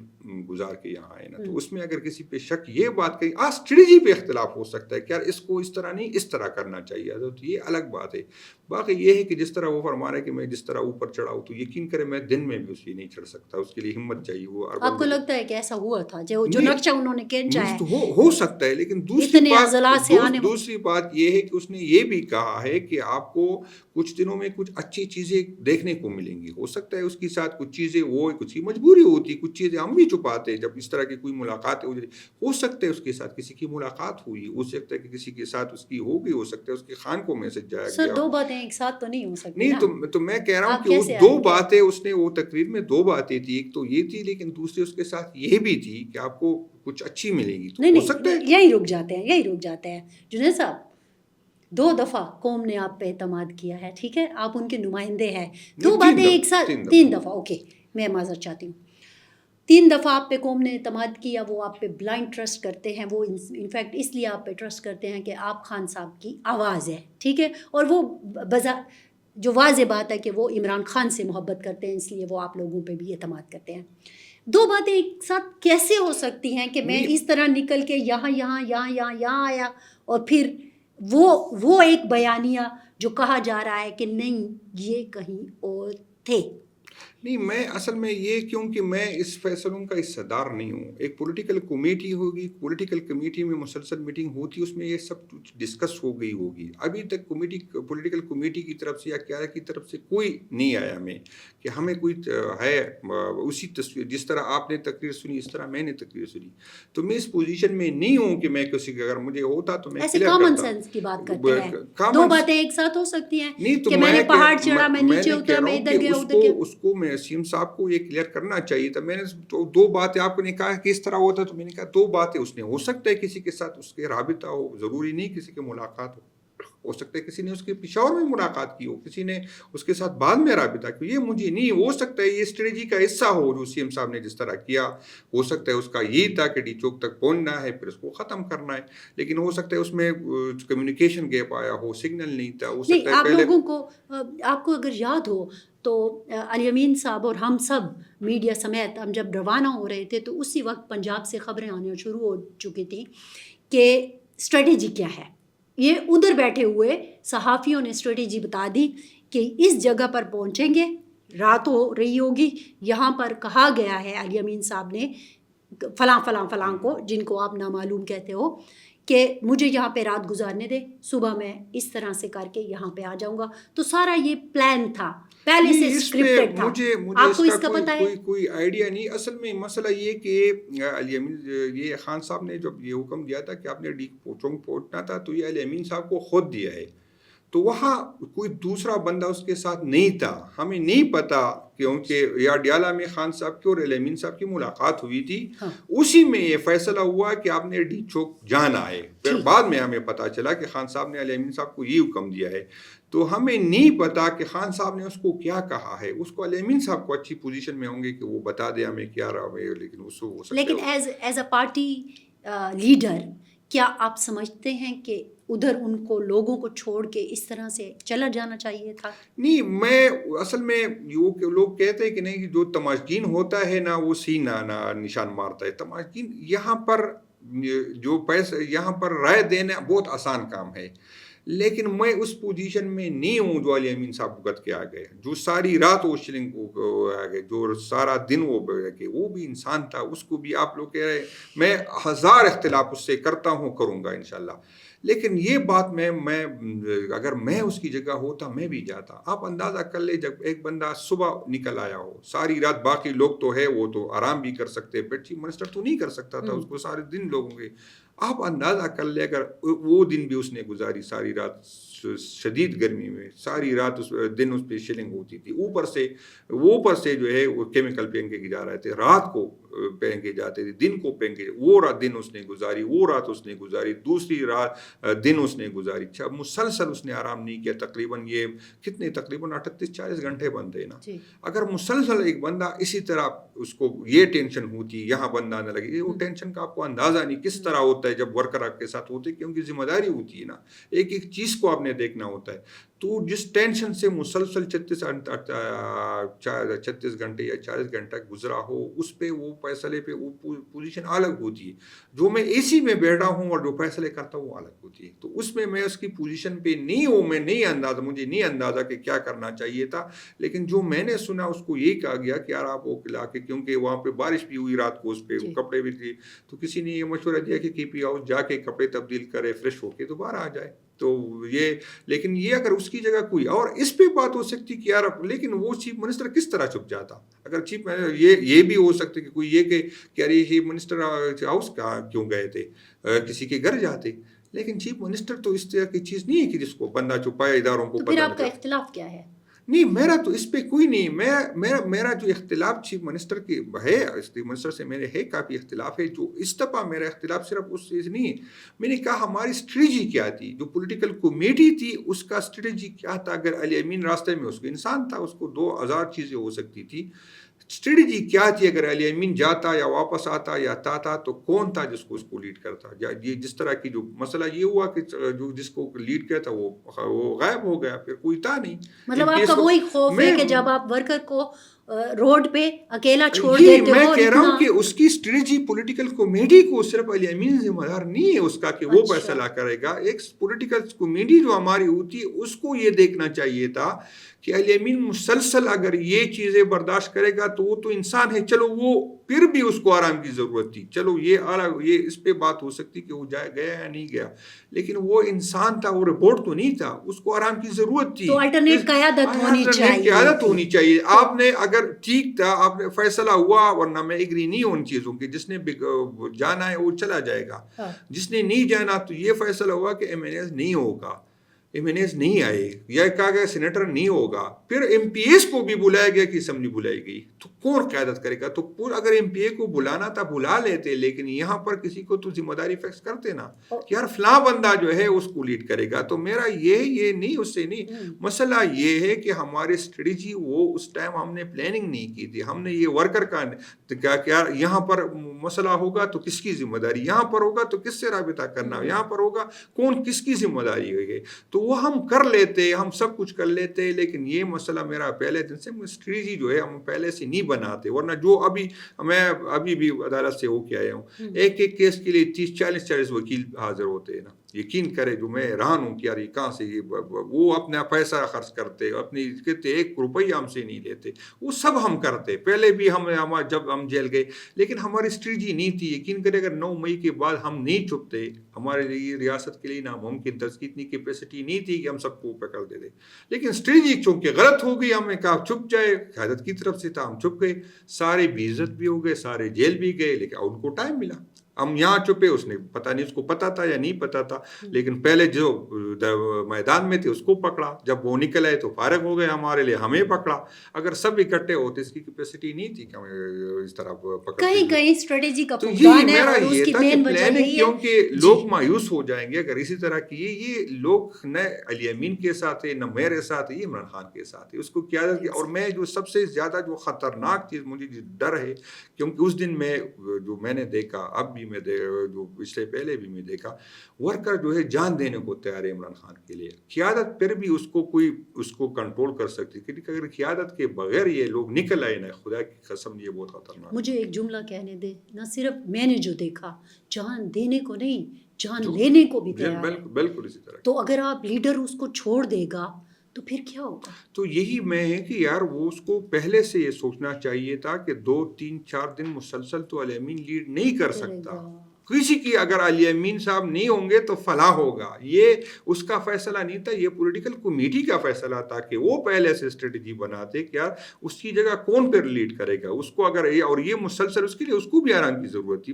گزار کے یہاں آئے نا، تو اس میں اگر کسی پہ شک یہ بات کہی اسٹریٹجی پہ اختلاف ہو سکتا ہے کہ یار اس کو اس طرح نہیں اس طرح کرنا چاہیے، تو یہ الگ بات ہے. باقی یہ ہے کہ جس طرح وہ فرما رہے کہ میں جس طرح اوپر چڑھا ہوں تو یقین کرے میں دن میں بھی اس لیے نہیں چڑھ سکتا، اس کے لیے ہمت چاہیے. وہ آپ کو لگتا ہے کہ ایسا ہوا تھا جو نقشہ انہوں نے کھینچا ہے ہو سکتا ہے، لیکن دوسری بات یہ ہے کہ اس نے یہ بھی کہا ہے کہ آپ کو کچھ دنوں میں کچھ اچھی چیزیں دیکھنے کو ملیں گی. ہو سکتا ہے اس کے ساتھ کچھ چیزیں وہ کچھ کی مجبوری ہوتی، کچھ چیزیں ہم بھی چھپاتے ہیں. جب اس طرح کی کوئی ملاقات ہو سکتا ہے اس کے ساتھ کسی کی ملاقات ہوئی، ہو سکتا ہے کہ کسی کے ساتھ اس کی ہوگی، ہو سکتا ہے اس کے خان کو میسج جایا گیا. دو باتیں ایک ساتھ تو نہیں ہو سکتی. نہیں تو میں کہہ رہا ہوں کہ وہ دو باتیں اس نے وہ تقریر میں دو باتیں تھی، ایک تو یہ تھی لیکن دوسری اس کے ساتھ یہ بھی تھی کہ آپ کو کچھ اچھی ملے گی. نہیں یہی رک جاتے ہیں جنید صاحب. 2 دفعہ قوم نے آپ پہ اعتماد کیا ہے، ٹھیک ہے، آپ ان کے نمائندے ہیں. 2 باتیں ایک ساتھ 3 دفعہ اوکے میں معذرت چاہتی ہوں. 3 دفعہ آپ پہ قوم نے اعتماد کیا، وہ آپ پہ بلائنڈ ٹرسٹ کرتے ہیں. وہ انفیکٹ اس لیے آپ پہ ٹرسٹ کرتے ہیں کہ آپ خان صاحب کی آواز ہے، ٹھیک ہے، اور وہ جو واضح بات ہے کہ وہ عمران خان سے محبت کرتے ہیں، اس لیے وہ آپ لوگوں پہ بھی اعتماد کرتے ہیں. 2 باتیں ایک ساتھ کیسے ہو سکتی ہیں کہ میں اس طرح نکل کے یہاں آیا اور پھر وہ ایک بیانیہ جو کہا جا رہا ہے کہ نہیں یہ کہیں اور تھے. نہیں، میں اصل میں یہ کیونکہ میں اس فیصلوں کا حصہ دار نہیں ہوں. ایک پولیٹیکل کمیٹی ہوگی، پولیٹیکل کمیٹی میں مسلسل میٹنگ ہوتی، اس میں یہ سب کچھ ڈسکس ہو گئی ہوگی. ابھی تک پولیٹیکل کمیٹی کی طرف سے یا کیا کی طرف سے کوئی نہیں آیا میں کہ ہمیں کوئی ہے اسی تصویر جس طرح آپ نے تقریر سنی اس طرح میں نے تقریر سنی. تو میں اس پوزیشن میں نہیں ہوں کہ میں کسی کا اگر مجھے ہوتا تو میں ایسے کامن سینس کی بات کرتے ہیں. 2 باتیں ایک ساتھ ہو سکتی ہیں کہ میں نے پہاڑ چڑھا، میں نیچے اترا، میں ادھر گیا ادھر گیا. اس کو میں سیم صاحب کو یہ کلیئر کرنا چاہیے تھا. میں نے 2 باتیں آپ نے کہا کہ اس طرح ہوتا تو میں نے کہا 2 باتیں اس نے ہو سکتا ہے کسی کے ساتھ اس کے رابطہ ہو، ضروری نہیں کسی کے ملاقات ہو سکتا ہے کسی نے اس کے پشاور میں ملاقات کی ہو، کسی نے اس کے ساتھ بعد میں رابطہ کیا. یہ مجھے نہیں ہو سکتا ہے یہ اسٹریٹجی کا حصہ ہو جو سی ایم صاحب نے جس طرح کیا. ہو سکتا ہے اس کا یہ تھا کہ ڈی چوک تک پہنچنا ہے پھر اس کو ختم کرنا ہے، لیکن ہو سکتا ہے اس میں کمیونیکیشن گیپ آیا ہو، سگنل نہیں تھا. ہو سکتا ہے آپ لوگوں کو آپ کو اگر یاد ہو تو الیمین صاحب اور ہم سب میڈیا سمیت ہم جب روانہ ہو رہے تھے تو اسی وقت پنجاب سے خبریں آنے شروع ہو چکی تھیں کہ اسٹریٹجی کیا ہے. یہ ادھر بیٹھے ہوئے صحافیوں نے اسٹریٹجی بتا دی کہ اس جگہ پر پہنچیں گے، رات ہو رہی ہوگی، یہاں پر کہا گیا ہے الیمین صاحب نے فلاں کو جن کو آپ نامعلوم کہتے ہو کہ مجھے یہاں پہ رات گزارنے دے، صبح میں اس طرح سے کر کے یہاں پہ آ جاؤں گا. تو سارا یہ پلان تھا، پہلے سے اسکرپٹڈ تھا. آپ کو اس کا پتہ ہے؟ کوئی آئیڈیا نہیں. اصل میں مسئلہ یہ کہ یہ خان صاحب نے جب یہ حکم دیا تھا کہ آپ نے ڈی چوک پہنچنا تھا تو یہ الیمین صاحب کو خود دیا ہے. تو وہاں کوئی دوسرا بندہ اس کے ساتھ نہیں تھا. ہمیں نہیں پتا کیونکہ یا ڈیالہ میں خان صاحب کی اور الیمین صاحب کی ملاقات ہوئی تھی، اسی میں یہ فیصلہ ہوا کہ آپ نے ڈی چوک جانا ہے. پھر بعد میں ہمیں پتا چلا کہ خان صاحب نے الیمین صاحب کو یہ حکم دیا ہے. تو ہمیں نہیں پتا کہ خان صاحب نے اس کو کیا کہا ہے. اس کو الیمین صاحب کو اچھی پوزیشن میں ہوں گے کہ وہ بتا دے ہمیں کیا رہا ہے، لیکن اس کو لیکن ایز اے پارٹی لیڈر کیا آپ سمجھتے ہیں کہ ادھر ان کو لوگوں کو چھوڑ کے اس طرح سے چلا جانا چاہیے تھا؟ نہیں، میں اصل میں لوگ کہتے ہیں کہ نہیں جو تماشگین ہوتا ہے نا وہ سینہ نشان مارتا ہے. تماشگین یہاں پر جو پیسے یہاں پر رائے دینا بہت آسان کام ہے، لیکن میں اس پوزیشن میں نہیں ہوں جو الیمین صاحب بھگت کے آ گئے، جو ساری رات وہ شلنگ آ گئے، جو سارا دن وہ بھی انسان تھا. اس کو بھی آپ لوگ کہہ رہے ہیں میں 1000 اختلاف اس سے کروں گا انشاءاللہ، لیکن یہ بات میں اگر میں اس کی جگہ ہوتا میں بھی جاتا. آپ اندازہ کر لے جب ایک بندہ صبح نکل آیا ہو ساری رات، باقی لوگ تو ہے وہ تو آرام بھی کر سکتے، چیف منسٹر تو نہیں کر سکتا تھا، اس کو سارے دن لوگوں کے آپ اندازہ کر لیں اگر وہ دن بھی اس نے گزاری ساری رات شدید گرمی میں، ساری رات اس دن اس پہ شلنگ ہوتی تھی، اوپر سے جو ہے وہ کیمیکل پہن کے جا رہے تھے، رات کو پہن کے جاتے تھے، دن کو پہن کے، وہ رات دن اس نے گزاری، وہ رات اس نے گزاری، دوسری رات دن اس نے گزاری، مسلسل اس نے آرام نہیں کیا، تقریباً یہ کتنے تقریباً 38-40 گھنٹے بنتے نا. اگر مسلسل ایک بندہ اسی طرح اس کو یہ ٹینشن ہوتی یہاں بندہ نہ لگے، وہ ٹینشن کا آپ کو اندازہ نہیں کس طرح ہوتا ہے جب ورکر آپ کے ساتھ ہوتے، کیونکہ ذمہ داری ہوتی ہے نا، ایک ایک چیز کو آپ نے دیکھنا ہوتا ہے. تو جس ٹینشن سے مسلسل 36 گھنٹے یا 40 گھنٹہ گزرا ہو، اس پہ وہ فیصلے پہ وہ پوزیشن الگ ہوتی ہے. جو میں اے سی میں بیٹھا ہوں اور جو فیصلے کرتا ہوں وہ الگ ہوتی ہے. تو اس میں اس کی پوزیشن پہ نہیں ہوں، مجھے نہیں اندازہ کہ کیا کرنا چاہیے تھا. لیکن جو میں نے سنا اس کو یہی کہا گیا کہ یار آپ وہ کھلا کے، کیونکہ وہاں پہ بارش بھی ہوئی رات کو، اس پہ کپڑے بھی تھے، تو کسی نے یہ مشورہ دیا کہ KP ہاؤس جا کے کپڑے تبدیل کرے، فریش ہو کے دوبارہ آ جائے. تو لیکن یہ اگر اس کی جگہ کوئی اور اس پہ بات ہو سکتی کہ یار، لیکن وہ چیف منسٹر کس طرح چھپ جاتا؟ اگر چیف یہ بھی ہو سکتا کہ کوئی یہ کہ ارے چیف منسٹر ہاؤس کیوں گئے تھے، کسی کے گھر جاتے. لیکن چیف منسٹر تو اس طرح کی چیز نہیں ہے کہ جس کو بندہ چھپائے، اداروں کو تو پتہ پھر نہ آپ کا چلے. اختلاف کیا ہے؟ نہیں، میرا تو اس پہ کوئی نہیں. میرا جو اختلاف چیف منسٹر کی ہے، چیف منسٹر سے میرے ہے کافی اختلاف ہے. جو اس دفعہ میرا اختلاف صرف اس چیز نہیں ہے. میں نے کہا ہماری اسٹریٹجی کیا تھی، جو پولیٹیکل کمیٹی تھی اس کا اسٹریٹجی کیا تھا. اگر علی امین راستے میں، اس کو انسان تھا، اس کو 2000 چیزیں ہو سکتی تھی. اسٹریٹجی کیا تھی؟ اگر علی امین جاتا یا واپس آتا یا تھا تو کون تھا جس کو اس کو لیڈ کرتا؟ یہ جس طرح کی جو مسئلہ یہ ہوا کہ جو جس کو لیڈ کیا تھا وہ غائب ہو گیا، پھر کوئی تھا نہیں. مطلب آپ کا وہی خوف ہے کہ جب آپ ورکر کو روڈ پہ اکیلا چھوڑ یہ دیتے ہو. میں کہہ رہا ہوں کہ اس کی اسٹریٹجی پولیٹیکل کمیٹی کو، صرف علی امین ذمہ دار نہیں ہے اس کا کہ وہ فیصلہ کرے گا. ایک پولیٹیکل کمیٹی جو ہماری ہوتی ہے اس کو یہ دیکھنا چاہیے تھا کہ علی امین مسلسل اگر یہ چیزیں برداشت کرے گا تو وہ تو انسان ہے. چلو وہ پھر بھی اس کو آرام کی ضرورت تھی، چلو یہ اس پہ بات ہو سکتی کہ وہ گیا یا نہیں گیا، لیکن وہ انسان تھا، وہ رپورٹ تو نہیں تھا، اس کو آرام کی ضرورت تھی. تو الٹرنیٹ قیادت ہونی چاہیے. آپ نے اگر ٹھیک تھا، آپ نے فیصلہ ہوا، ورنہ میں ایگری نہیں ہوں ان چیزوں کی. جس نے جانا ہے وہ چلا جائے گا، جس نے نہیں جانا تو یہ فیصلہ ہوا کہ MNAs نہیں ہوگا، MNAs نہیں آئے، یا کہا گیا سینیٹر نہیں ہوگا. پھر MPAs کو بھی بلایا گیا کہ اسمبلی بلائی گئی. تو کون قیادت کرے گا؟ تو اگر MPA کو بلانا تھا بلا لیتے، لیکن یہاں پر کسی کو تو ذمہ داری فکس کرتے نا کہ یار فلاں بندہ جو ہے اس کو لیڈ کرے گا. تو میرا یہ نہیں، اس سے نہیں. مسئلہ یہ ہے کہ ہماری اسٹریٹجی وہ اس ٹائم ہم نے پلاننگ نہیں کی تھی. ہم نے یہ ورکر کا کیا یہاں پر مسئلہ ہوگا تو کس کی ذمہ داری، یہاں پر ہوگا تو کس سے رابطہ کرنا، یہاں پر ہوگا کون کس کی ذمہ داری ہوگی. تو وہ ہم کر لیتے، ہم سب کچھ کر لیتے. لیکن یہ مسئلہ میرا پہلے دن سے اسٹریٹجی جو ہے ہم پہلے سے نہیں بناتے. ورنہ جو ابھی بھی عدالت سے ہو کے آیا ہوں، ایک کیس کے لیے 30-40 وکیل حاضر ہوتے ہیں نا. یقین کرے جو میں حیران ہوں کہ یار یہ کہاں سے وہ اپنا پیسہ خرچ کرتے، اپنی کہتے 1 روپیہ ہم سے نہیں لیتے. وہ سب ہم کرتے، پہلے بھی جب ہم جیل گئے. لیکن ہماری اسٹریٹجی نہیں تھی. یقین کرے اگر 9 مئی کے بعد ہم نہیں چھپتے، ہمارے لیے ریاست کے لیے ناممکن تھا. اتنی کیپیسٹی نہیں تھی کہ ہم سب کو پکڑ دے دیں. لیکن اسٹریٹجی چونکہ غلط ہو گئی، ہم نے کہا چھپ جائے، قیادت کی طرف سے تھا، ہم چھپ گئے. سارے بے عزت بھی ہو گئے، سارے جیل بھی گئے، لیکن ان کو ٹائم ملا. ہم یہاں چھپے، اس نے پتہ نہیں اس کو پتا تھا یا نہیں پتا تھا، لیکن پہلے جو میدان میں تھے اس کو پکڑا. جب وہ نکل آئے تو فارغ ہو گئے ہمارے لیے، ہمیں پکڑا. اگر سب اکٹھے ہوتے اس کی کیپیسٹی نہیں تھی کہ ہمیں اس طرح پکڑ. کہیں اسٹریٹجی کا تو یہ میرا اور یہ اس کی تھا کہ مین وجہ پلاننگ، یہی ہے کیونکہ لوگ مایوس ہو جائیں گے اگر اسی طرح کی. یہ لوگ نہ علی امین کے ساتھ ہے، نہ میرے ساتھ ہے، یہ عمران خان کے ساتھ ہے. اس کو قیادت کی. اور میں جو سب سے زیادہ جو خطرناک چیز مجھے ڈر ہے، کیونکہ اس دن میں نے دیکھا، اب بھی میں جو پچھلے پہلے بھی میں دیکھا، ورکر جو ہے جان دینے کو تیار ہے عمران خان کے لیے. قیادت پھر بھی اس کو کنٹرول کر سکتی، کیونکہ اگر قیادت کے بغیر یہ لوگ نکل آئے نا، خدا کی قسم یہ بہت خطرناک. مجھے ایک جملہ کہنے دے، نہ صرف میں نے جو دیکھا، جان دینے کو نہیں، جان لینے کو بھی تیار ہے. بالکل اسی طرح. تو اگر آپ لیڈر اس کو چھوڑ دے گا تو پھر کیا ہوگا؟ تو یہی میں ہے کہ یار وہ اس کو پہلے سے یہ سوچنا چاہیے تھا کہ 2-3-4 دن مسلسل تو علی امین لیڈ نہیں کر سکتا. کسی کی اگر علی امین صاحب نہیں ہوں گے تو فلاح ہوگا. یہ اس کا فیصلہ نہیں تھا, یہ پولیٹیکل کمیٹی کا فیصلہ تھا کہ وہ پہلے سے اسٹریٹجی بناتے کہ یار اس کی جگہ کون پھر لیڈ کرے گا اس کو, اگر اور یہ مسلسل اس کے لیے اس کو بھی آرام کی ضرورت تھی.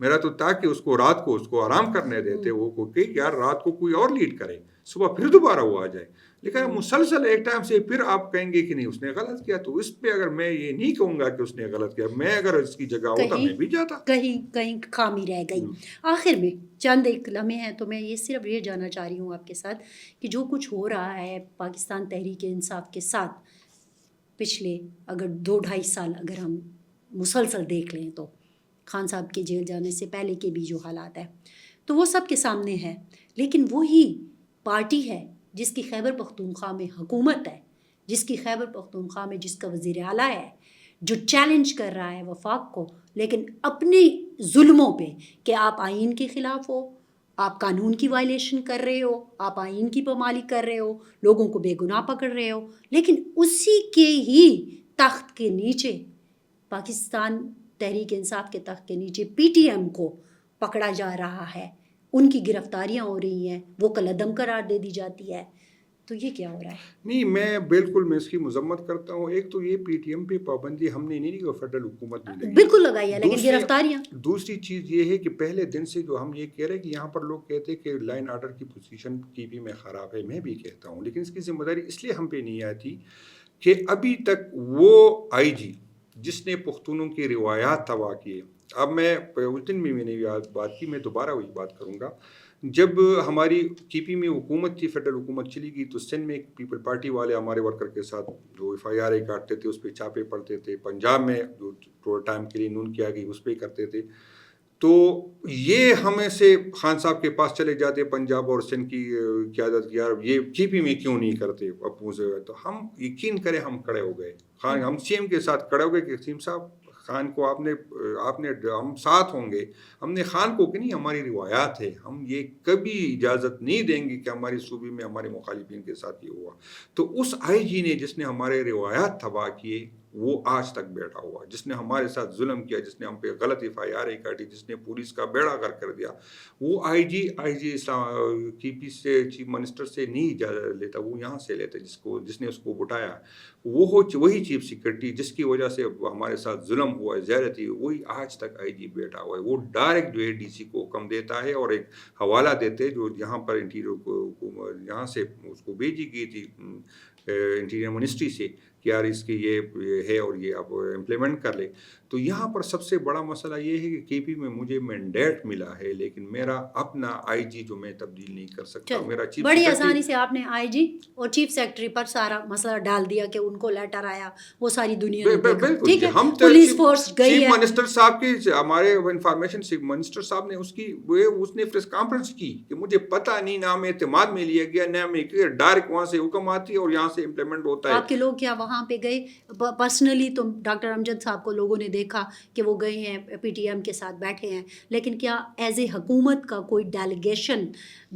میرا تو تھا کہ اس کو رات کو اس کو آرام کرنے دیتے وہ کہ یار رات کو کوئی اور لیڈ کرے, صبح پھر دوبارہ وہ آ جائے. لیکن مسلسل ایک ٹائم سے پھر آپ کہیں گے کہ نہیں اس نے غلط کیا, تو اس پہ اگر میں یہ نہیں کہوں گا کہ اس نے غلط کیا, میں اگر اس کی جگہ ہوتا میں بھی جاتا. کہیں خامی رہ گئی. آخر میں چند ایک لمحے ہیں تو میں یہ صرف یہ جاننا چاہ رہی ہوں آپ کے ساتھ کہ جو کچھ ہو رہا ہے پاکستان تحریک انصاف کے ساتھ پچھلے اگر 2-2.5 سال اگر ہم مسلسل دیکھ لیں تو خان صاحب کے جیل جانے سے پہلے کے بھی جو حالات ہیں تو وہ سب کے سامنے ہے, لیکن وہی پارٹی ہے جس کی خیبر پختونخوا میں حکومت ہے, جس کی خیبر پختونخوا میں جس کا وزیر اعلیٰ ہے, جو چیلنج کر رہا ہے وفاق کو, لیکن اپنی ظلموں پہ کہ آپ آئین کے خلاف ہو, آپ قانون کی وائلیشن کر رہے ہو, آپ آئین کی پامالی کر رہے ہو, لوگوں کو بے گناہ پکڑ رہے ہو, لیکن اسی کے ہی تخت کے نیچے پاکستان تحریک انصاف کے تخت کے نیچے پی ٹی ایم کو پکڑا جا رہا ہے, ان کی گرفتاریاں ہو رہی ہیں, وہ قلعدم قرار دے دی جاتی ہے. تو یہ کیا ہو رہا ہے؟ نہیں میں بالکل میں اس کی مذمت کرتا ہوں. ایک تو یہ پی ٹی ایم پہ پابندی ہم نے نہیں فیڈرل حکومت نے لگی, بالکل لگائی ہے, لیکن گرفتاریاں. دوسری چیز یہ ہے کہ پہلے دن سے جو ہم یہ کہہ رہے ہیں کہ یہاں پر لوگ کہتے ہیں کہ لائن آرڈر کی پوزیشن کی بھی میں خراب ہے, میں بھی کہتا ہوں, لیکن اس کی ذمہ داری اس لیے ہم پہ نہیں آتی کہ ابھی تک وہ آئی جی جس نے پختونوں کی روایات تباہ کیے. اب میں اس دن میں نے بات کی, میں دوبارہ وہی بات کروں گا. جب ہماری کی پی میں حکومت تھی, فیڈرل حکومت چلی گئی, تو سندھ میں پیپل پارٹی والے ہمارے ورکر کے ساتھ جو ایف آئی آر کاٹتے تھے اس پہ چھاپے پڑتے تھے. پنجاب میں جو تھوڑے ٹائم کے لیے نون کیا گئی اس پہ کرتے تھے. تو یہ ہمیں سے خان صاحب کے پاس چلے جاتے پنجاب اور سندھ کی قیادت, یار یہ کی پی میں کیوں نہیں کرتے اپوز, تو ہم یقین کریں ہم کھڑے ہو گئے, خان ہم سی ایم کے ساتھ کھڑے ہو گئے کہ سیم صاحب خان کو آپ نے ہم ساتھ ہوں گے. ہم نے خان کو کہ نہیں ہماری روایات ہے, ہم یہ کبھی اجازت نہیں دیں گے کہ ہماری صوبے میں ہمارے مخالفین کے ساتھ یہ ہوا. تو اس آئی جی نے جس نے ہمارے روایات تباہ کیے وہ آج تک بیٹھا ہوا, جس نے ہمارے ساتھ ظلم کیا, جس نے ہم پہ غلط ایف آئی آر کاٹی, جس نے پولیس کا بیڑا غرق کر دیا, وہ آئی جی کی پی سے چیف منسٹر سے نہیں اجازت لیتا, وہ یہاں سے لیتا جس نے اس کو بٹایا. وہی چیف سیکرٹری جس کی وجہ سے ہمارے ساتھ ظلم ہوا ہے, زیادتی, وہی آج تک آئی جی بیٹھا ہوا ہے. وہ ڈائریکٹ جو ہے ڈی سی کو حکم دیتا ہے اور ایک حوالہ دیتے جو یہاں پر انٹیریئر یہاں سے اس کو بھیجی گئی تھی انٹیریئر منسٹری سے کہ یار اس کی یہ ہے اور یہ آپ امپلیمنٹ کر لے. تو یہاں پر سب سے بڑا مسئلہ یہ ہے کہ کے پی میں مجھے مینڈیٹ ملا ہے, لیکن میرا اپنا آئی جی جو میں تبدیل نہیں کر سکتا. میرا چیف بڑی آسانی سے آپ نے آئی جی اور چیف سیکرٹری پر سارا مسئلہ ڈال دیا کہ ان کو لیٹر آیا, وہ ساری دنیا نے دیکھا, ٹھیک ہے, پولیس فورس گئی ہے. چیف منسٹر صاحب کی ہمارے انفارمیشن چیف منسٹر صاحب نے اس نے پریس کانفرنس کی کہ مجھے پتہ نہیں, نہ میں اعتماد میں لیا گیا, نہ میں ڈائریکٹ وہاں سے حکم آتی ہے اور یہاں سے امپلیمنٹ ہوتا ہے. آپ کے لوگ کیا وہاں پہ گئے پرسنلی؟ تو ڈاکٹر امجد صاحب کو لوگوں نے دیکھا کہ وہ گئے ہیں پی ٹی ایم کے ساتھ بیٹھے ہیں, لیکن کیا ایز اے حکومت کا کوئی ڈیلیگیشن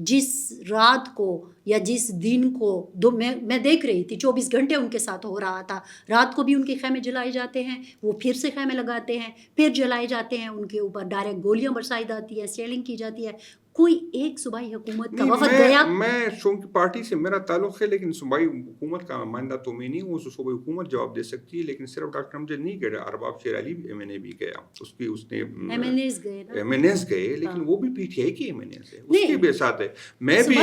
جس رات کو یا جس دن کو میں دیکھ رہی تھی 24 گھنٹے ان کے ساتھ ہو رہا تھا, رات کو بھی ان کے خیمے جلائے جاتے ہیں, وہ پھر سے خیمے لگاتے ہیں, پھر جلائے جاتے ہیں, ان کے اوپر ڈائریکٹ گولیاں برسائی جاتی ہے, سیلنگ کی جاتی ہے. کوئی ایک صوبائی حکومت کا وفد گیا؟ میں چونکہ پارٹی سے میرا تعلق ہے, لیکن صوبائی حکومت کا نمائندہ تو میں نہیں ہوں, صوبائی حکومت جواب دے سکتی ہے. لیکن صرف ڈاکٹر امجد نہیں گیا, ارباب شیر علی ایم این اے بھی گیا, اس نے ایم این ایز گئے, لیکن وہ بھی پی ٹی آئی کی ایم این ایز ہے, اس کے بھی ساتھ ہے. میں بھی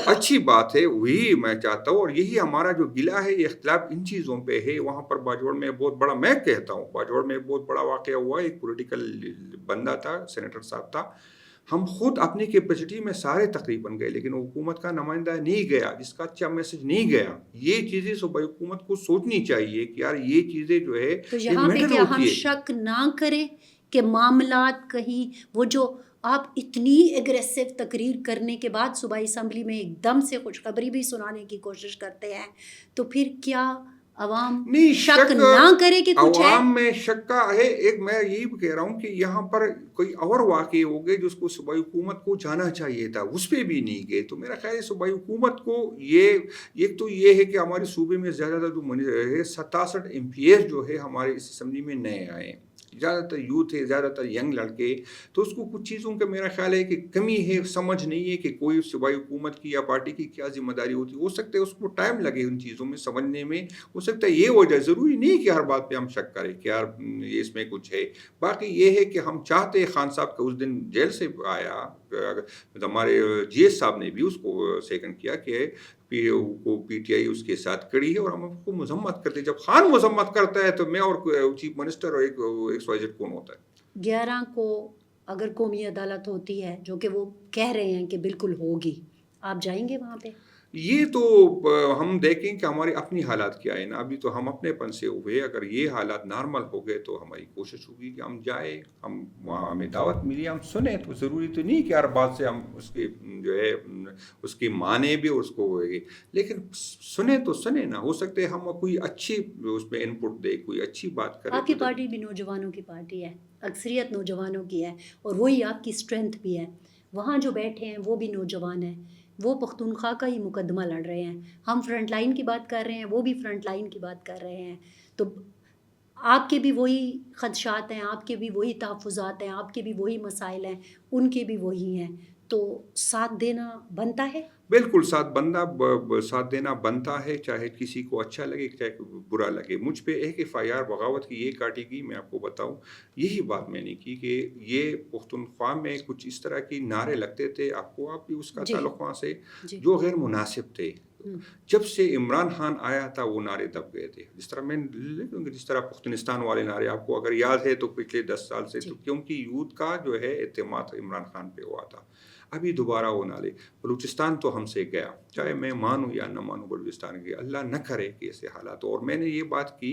اچھی بات ہے, وہی میں چاہتا ہوں, اور یہی ہمارا جو گلہ ہے یہ اختلاف ان چیزوں پہ ہے. وہاں پر باجوڑ میں بہت بڑا, میں کہتا ہوں باجوڑ میں بہت بڑا واقعہ ہوا, ایک پولیٹیکل بندہ تھا, سینیٹر صاحب تھا, ہم خود اپنی کیپیسٹی میں سارے تقریباً گئے, لیکن حکومت کا نمائندہ نہیں گیا, جس کا اچھا میسج نہیں گیا. یہ چیزیں صوبائی حکومت کو سوچنی چاہیے کہ یار یہ چیزیں جو ہے تو یہاں پہ کیا ہم شک نہ کریں کہ معاملات کہیں وہ جو آپ اتنی ایگریسو تقریر کرنے کے بعد صوبائی اسمبلی میں ایک دم سے خوشخبری بھی سنانے کی کوشش کرتے ہیں, تو پھر کیا عوام شک نہ کرے کہ کچھ ہے؟ عوام میں شک کا ہے. ایک میں یہی کہہ رہا ہوں کہ یہاں پر کوئی اور واقع ہو گئے جس کو صوبائی حکومت کو جانا چاہیے تھا, اس پہ بھی نہیں گئے. تو میرا خیال ہے صوبائی حکومت کو ایک تو یہ ہے کہ ہمارے صوبے میں زیادہ تر جو 67 ایم پی ایس جو ہے ہمارے اس اسمبلی میں نئے آئے, زیادہ تر یوتھ ہے، زیادہ تر ینگ لڑکے، تو اس کو کچھ چیزوں کا میرا خیال ہے کہ کمی ہے، سمجھ نہیں ہے کہ کوئی صوبائی حکومت کی یا پارٹی کی کیا ذمہ داری ہوتی ہے. ہو سکتا ہے اس کو ٹائم لگے ان چیزوں میں سمجھنے میں، ہو سکتا ہے یہ وجہ، ضروری نہیں کہ ہر بات پہ ہم شک کریں کہ یار یہ اس میں کچھ ہے. باقی یہ ہے کہ ہم چاہتے ہیں خان صاحب کا اس دن جیل سے آیا، ہمارے جی ایس صاحب نے بھی اس کو سیکنڈ کیا کہ پی ٹی آئی اس کے ساتھ کڑی ہے اور ہم کو مذمت کرتے ہیں. جب خان مذمت کرتا ہے تو میں اور چیف منسٹر اور ایک واجد کون ہوتا ہے؟ 11 کو اگر قومی عدالت ہوتی ہے، جو کہ وہ کہہ رہے ہیں کہ بالکل ہوگی، آپ جائیں گے وہاں پہ؟ یہ تو ہم دیکھیں کہ ہماری اپنی حالات کیا ہے نا. ابھی تو ہم اپنے پن سے ہوئے، اگر یہ حالات نارمل ہو گئے تو ہماری کوشش ہوگی کہ ہم جائیں، ہم وہاں ہمیں دعوت ملی ہم سنیں. تو ضروری تو نہیں کہ ہر بات سے ہم اس کے جو ہے اس کی معنی بھی اس کو ہوئے گی، لیکن سنیں تو سنیں نا. ہو سکتے ہم کوئی اچھی اس میں ان پٹ دے، کوئی اچھی بات کریں. آپ کی پارٹی بھی نوجوانوں کی پارٹی ہے، اکثریت نوجوانوں کی ہے، اور وہی آپ کی اسٹرینتھ بھی ہے. وہاں جو بیٹھے ہیں وہ بھی نوجوان ہیں، وہ پختونخوا کا ہی مقدمہ لڑ رہے ہیں. ہم فرنٹ لائن کی بات کر رہے ہیں، وہ بھی فرنٹ لائن کی بات کر رہے ہیں. تو آپ کے بھی وہی خدشات ہیں، آپ کے بھی وہی تحفظات ہیں، آپ کے بھی وہی مسائل ہیں، ان کے بھی وہی ہیں. تو ساتھ دینا بنتا ہے. بالکل ساتھ دینا بنتا ہے، چاہے کسی کو اچھا لگے چاہے برا لگے. مجھ پہ ایک FIR بغاوت کی یہ کاٹی گئی. میں آپ کو بتاؤں، یہی بات میں نے کی کہ یہ پختونخوا میں کچھ اس طرح کی نعرے لگتے تھے، آپ بھی اس کا جی تعلق وہاں سے، جی جو غیر مناسب تھے. جب سے عمران خان آیا تھا وہ نعرے دب گئے تھے. جس طرح پختونستان والے نعرے آپ کو اگر یاد ہے تو پچھلے 10 سال سے، تو کیونکہ یوتھ کا جو ہے اعتماد عمران خان پہ ہوا تھا. ابھی دوبارہ وہ نعرے. بلوچستان تو ہم سے گیا، چاہے میں مانوں یا نہ مانوں بلوچستان کے، اللہ نہ کرے کہ ایسے حالات. اور میں نے یہ بات کی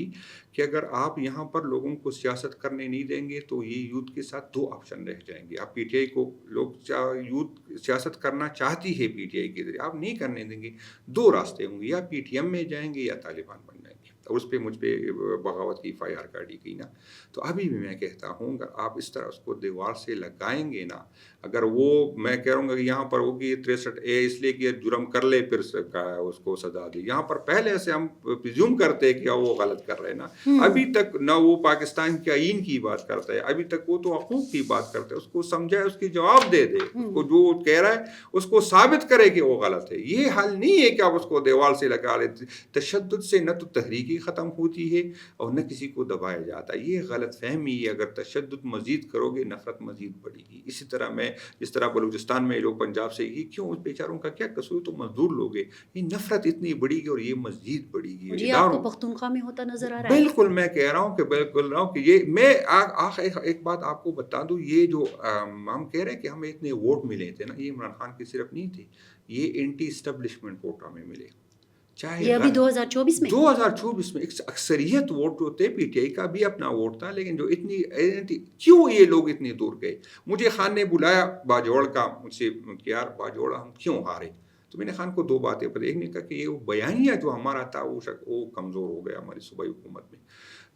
کہ اگر آپ یہاں پر لوگوں کو سیاست کرنے نہیں دیں گے تو یہ یوتھ کے ساتھ 2 آپشن رہ جائیں گے. آپ پی ٹی آئی کو، یوتھ سیاست کرنا چاہتی ہے پی ٹی آئی کے ذریعے، آپ نہیں کرنے دیں گے. 2 راستے ہوں گے، یا پی ٹی ایم میں جائیں گے یا طالبان بن جائیں گے. اور اس پہ مجھ پہ بغاوت کی FIR کاٹی گئی نا. تو ابھی بھی میں کہتا ہوں اگر آپ اس طرح اس کو دیوار سے لگائیں گے نا، اگر وہ میں کہہ رہا ہوں کہ یہاں پر ہوگی 63A اس لیے کہ جرم کر لے پھر اس کو سزا دی. یہاں پر پہلے سے ہم پریزیوم کرتے کہ وہ غلط کر رہے نا. ابھی تک نہ وہ پاکستان کے آئین کی بات کرتا ہے، ابھی تک وہ تو حقوق کی بات کرتا ہے. اس کو سمجھائے، اس کی جواب دے اس کو، جو کہہ رہا ہے اس کو ثابت کرے کہ وہ غلط ہے. یہ حل نہیں ہے کہ آپ اس کو دیوار سے لگا لیتے. تشدد سے نہ تو تحریکی ختم ہوتی ہے اور نہ کسی کو دبایا جاتا ہے. یہ غلط فہمی ہے. اگر تشدد مزید کرو گے نفرت مزید بڑھے گی. اسی طرح میں جس طرح بلوچستان میں لوگ پنجاب سے، یہ کیوں اس بیچاروں کا کیا قصور، تو مزدور لوگ ہیں، یہ نفرت اتنی بڑھی گی اور یہ مزید بڑھی گی. یہ آپ کو پختونخوا میں ہوتا نظر آ رہا ہے. بالکل میں کہہ رہا ہوں کہ بالکل رہا ہوں کہ یہ میں ایک بات آپ کو بتا دوں. یہ جو ہم کہہ رہے ہیں کہ ہمیں اتنے ووٹ ملے تھے نا، یہ عمران خان کی صرف نہیں تھی، یہ اینٹی اسٹیبلشمنٹ ووٹ ہمیں ملے. یہ ابھی 2024 میں 2024 میں اکثریت ووٹ جو تھے پی ٹی آئی کا بھی اپنا ووٹ تھا، لیکن جو اتنی کیوں یہ لوگ اتنی دور گئے. مجھے خان نے بلایا باجوڑ کا، مجھ سے کہ یار باجوڑ ہم کیوں ہارے. تو میں نے خان کو 2 باتیں پتہ. ایک نے کہا کہ یہ بیانیہ جو ہمارا تھا وہ کمزور ہو گیا ہماری صوبائی حکومت میں.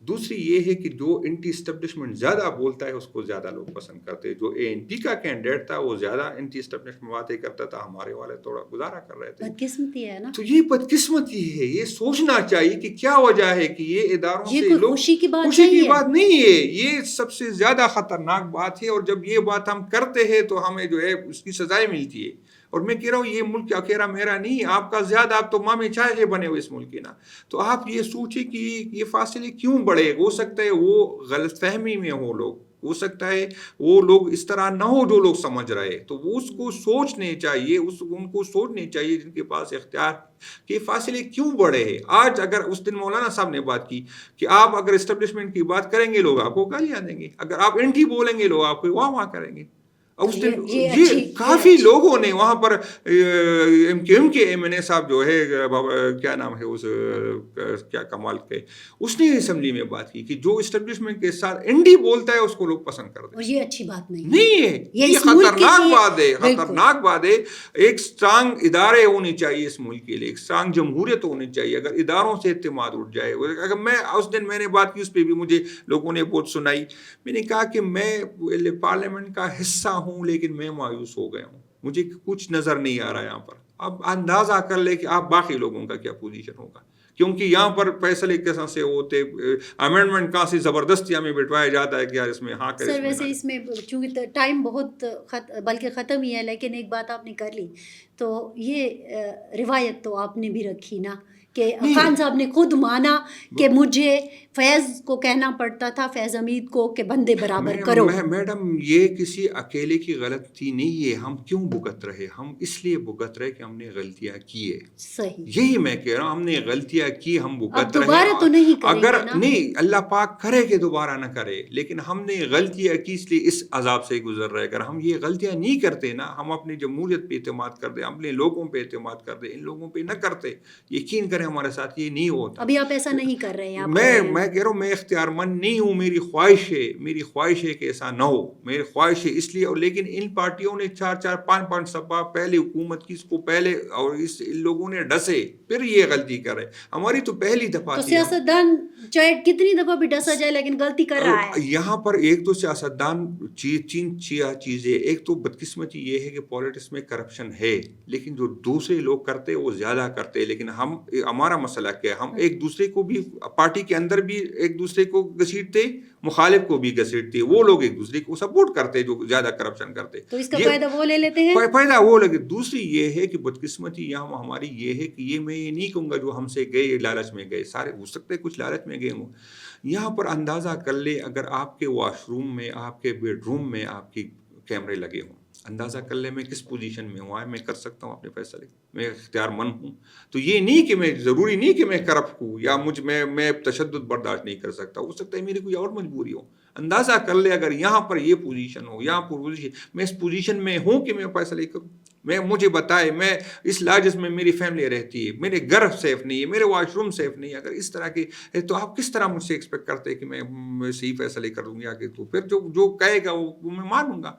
دوسری یہ ہے کہ جو اینٹی اسٹیبلشمنٹ زیادہ بولتا ہے اس کو زیادہ لوگ پسند کرتے ہیں. جو ANP کا کینڈیڈیٹ تھا وہ زیادہ اینٹی اسٹیبلشمنٹ باتیں کرتا تھا، ہمارے والے تھوڑا گزارا کر رہے تھے. بدقسمتی ہے نا. تو یہ بدقسمتی ہے. یہ سوچنا چاہیے کہ کیا وجہ ہے کہ یہ اداروں سے لوگ، خوشی کی بات نہیں ہے. یہ سب سے زیادہ خطرناک بات ہے. اور جب یہ بات ہم کرتے ہیں تو ہمیں جو ہے اس کی سزائیں ملتی ہے. اور میں کہہ رہا ہوں یہ ملک اکیلا میرا نہیں ہے، آپ کا زیادہ. آپ تو ماں چائے کے بنے ہوئے اس ملک کے نا. تو آپ یہ سوچیں کہ یہ فاصلے کیوں بڑھے. ہو سکتا ہے وہ غلط فہمی میں ہو لوگ، ہو سکتا ہے وہ لوگ اس طرح نہ ہو جو لوگ سمجھ رہے. تو وہ اس کو سوچنے چاہیے، ان کو سوچنے چاہیے جن کے پاس اختیار کہ فاصلے کیوں بڑھے ہیں. آج اگر اس دن مولانا صاحب نے بات کی کہ آپ اگر اسٹیبلشمنٹ کی بات کریں گے لوگ آپ کو گالیاں دیں گے، اگر آپ اینٹی بولیں گے لوگ آپ کو واہ کریں گے. اس دن یہ کافی لوگوں نے وہاں پر ایم کے MNA صاحب جو ہے کیا نام ہے اس کیا کمال کے، اس نے اسمبلی میں بات کی کہ جو اسٹیبلشمنٹ کے ساتھ اینٹی بولتا ہے اس کو لوگ پسند کرتے ہیں. اور یہ اچھی بات نہیں ہے، یہ خطرناک بات ہے. خطرناک بات ہے. ایک اسٹرانگ ادارے ہونے چاہیے اس ملک کے لیے، ایک اسٹرانگ جمہوریت ہونی چاہیے. اگر اداروں سے اعتماد اٹھ جائے، اگر میں اس دن میں نے بات کی اس پہ بھی مجھے لوگوں نے بہت سنائی. میں نے کہا کہ میں پارلیمنٹ کا حصہ ہوں لیکن میں مایوس ہو گیا ہوں. مجھے کچھ نظر نہیں آ رہا یہاں پر. اب اندازہ کر لے کہ آپ باقی لوگوں کا کیا پوزیشن ہوگا. کیونکہ یہاں پر فیصلے کیسا سے ہوتے امینڈمنٹ کہاں سے زبردستی ہمیں بٹوایا جاتا ہے کہ یار اس میں ہاں کرے. سر ویسے اس میں چونکہ ٹائم بہت بلکہ ختم ہی ہے، لیکن ایک بات آپ نے کر لی، تو یہ روایت تو آپ نے بھی رکھی نا کہ خان صاحب نے خود مانا کہ مجھے فیض کو کہنا پڑتا تھا، فیض حمید کو، کہ بندے برابر کرو. میڈم یہ کسی اکیلے کی غلطی نہیں ہے. ہم کیوں بھگت رہے؟ ہم اس لیے بھگت رہے کہ ہم نے غلطیاں کی ہے. صحیح، یہی میں کہہ رہا ہوں، ہم نے غلطیاں کی، ہم اب بھگت رہے. دوبارہ تو نہیں کریں اگر گے نا. نہیں اللہ پاک کرے کہ دوبارہ نہ کرے، لیکن ہم نے غلطیاں کی اس لیے اس عذاب سے گزر رہے. اگر ہم یہ غلطیاں نہیں کرتے نا، ہم اپنی جمہوریت پہ اعتماد کر دیں، اپنے لوگوں پہ اعتماد کر دیں، ان لوگوں پہ نہ کرتے، یقین کریں ہمارے ساتھ یہ نہیں ہوتا. ابھی آپ ایسا نہیں کر رہے ہیں. میں کہہ رہا ہوں میں اختیار مند نہیں ہوں. میری خواہش ہے کہ ایسا نہ ہو. میری خواہش ہے اس لیے. لیکن ان پارٹیوں نے 4-5 صفحہ پہلے حکومت کی، اس کو پہلے اور ان لوگوں نے ڈسے، پھر یہ غلطی کرے. ہماری تو پہلی دفعہ تو تھی. سیاستدان چاہے کتنی دفعہ بھی ڈسا جائے لیکن غلطی کر رہا ہے. یہاں پر ایک تو سیاستدان چیزیں، ایک تو بدقسمتی یہ ہے کہ پالیٹکس میں کرپشن ہے، لیکن جو دوسرے لوگ کرتے وہ زیادہ کرتے. لیکن ہمارا مسئلہ کیا ہے، ہم ایک دوسرے کو بھی پارٹی کے اندر بھی ایک دوسرے کو گھسیٹتے، مخالف کو بھی گھسیٹتے. وہ لوگ ایک دوسرے کو سپورٹ کرتے جو زیادہ کرپشن کرتے، تو اس کا فائدہ وہ لے لیتے ہیں. فائدہ وہ لگے. دوسری یہ ہے کہ بدقسمتی یہاں ہماری یہ ہے کہ یہ میں یہ نہیں کہوں گا جو ہم سے گئے لالچ میں گئے، سارے ہو سکتے کچھ لالچ میں گئے ہوں. یہاں پر اندازہ کر لے، اگر آپ کے واش روم میں، آپ کے بیڈ روم میں آپ کی کیمرے لگے ہوں، اندازہ کر لے میں کس پوزیشن میں ہوں. میں کر سکتا ہوں اپنے فیصلے، میں اختیار مند ہوں. تو یہ نہیں کہ میں ضروری نہیں کہ میں کرپٹ ہوں یا میں تشدد برداشت نہیں کر سکتا. ہو سکتا ہے میری کوئی اور مجبوری ہو. اندازہ کر لے اگر یہاں پر یہ پوزیشن ہو، یہاں پر پوزیشن، میں اس پوزیشن میں ہوں کہ میں فیصلے کروں. مجھے بتائے، میں اس لاجس میں میری فیملی رہتی ہے، میرے گھر سیف نہیں ہے، میرے واش روم سیف نہیں ہے. اگر اس طرح کے تو آپ کس طرح مجھ سے ایکسپیکٹ کرتے کہ میں صحیح فیصلے کر دوں گا؟ کہ تو پھر جو کہے گا وہ میں مانوں گا.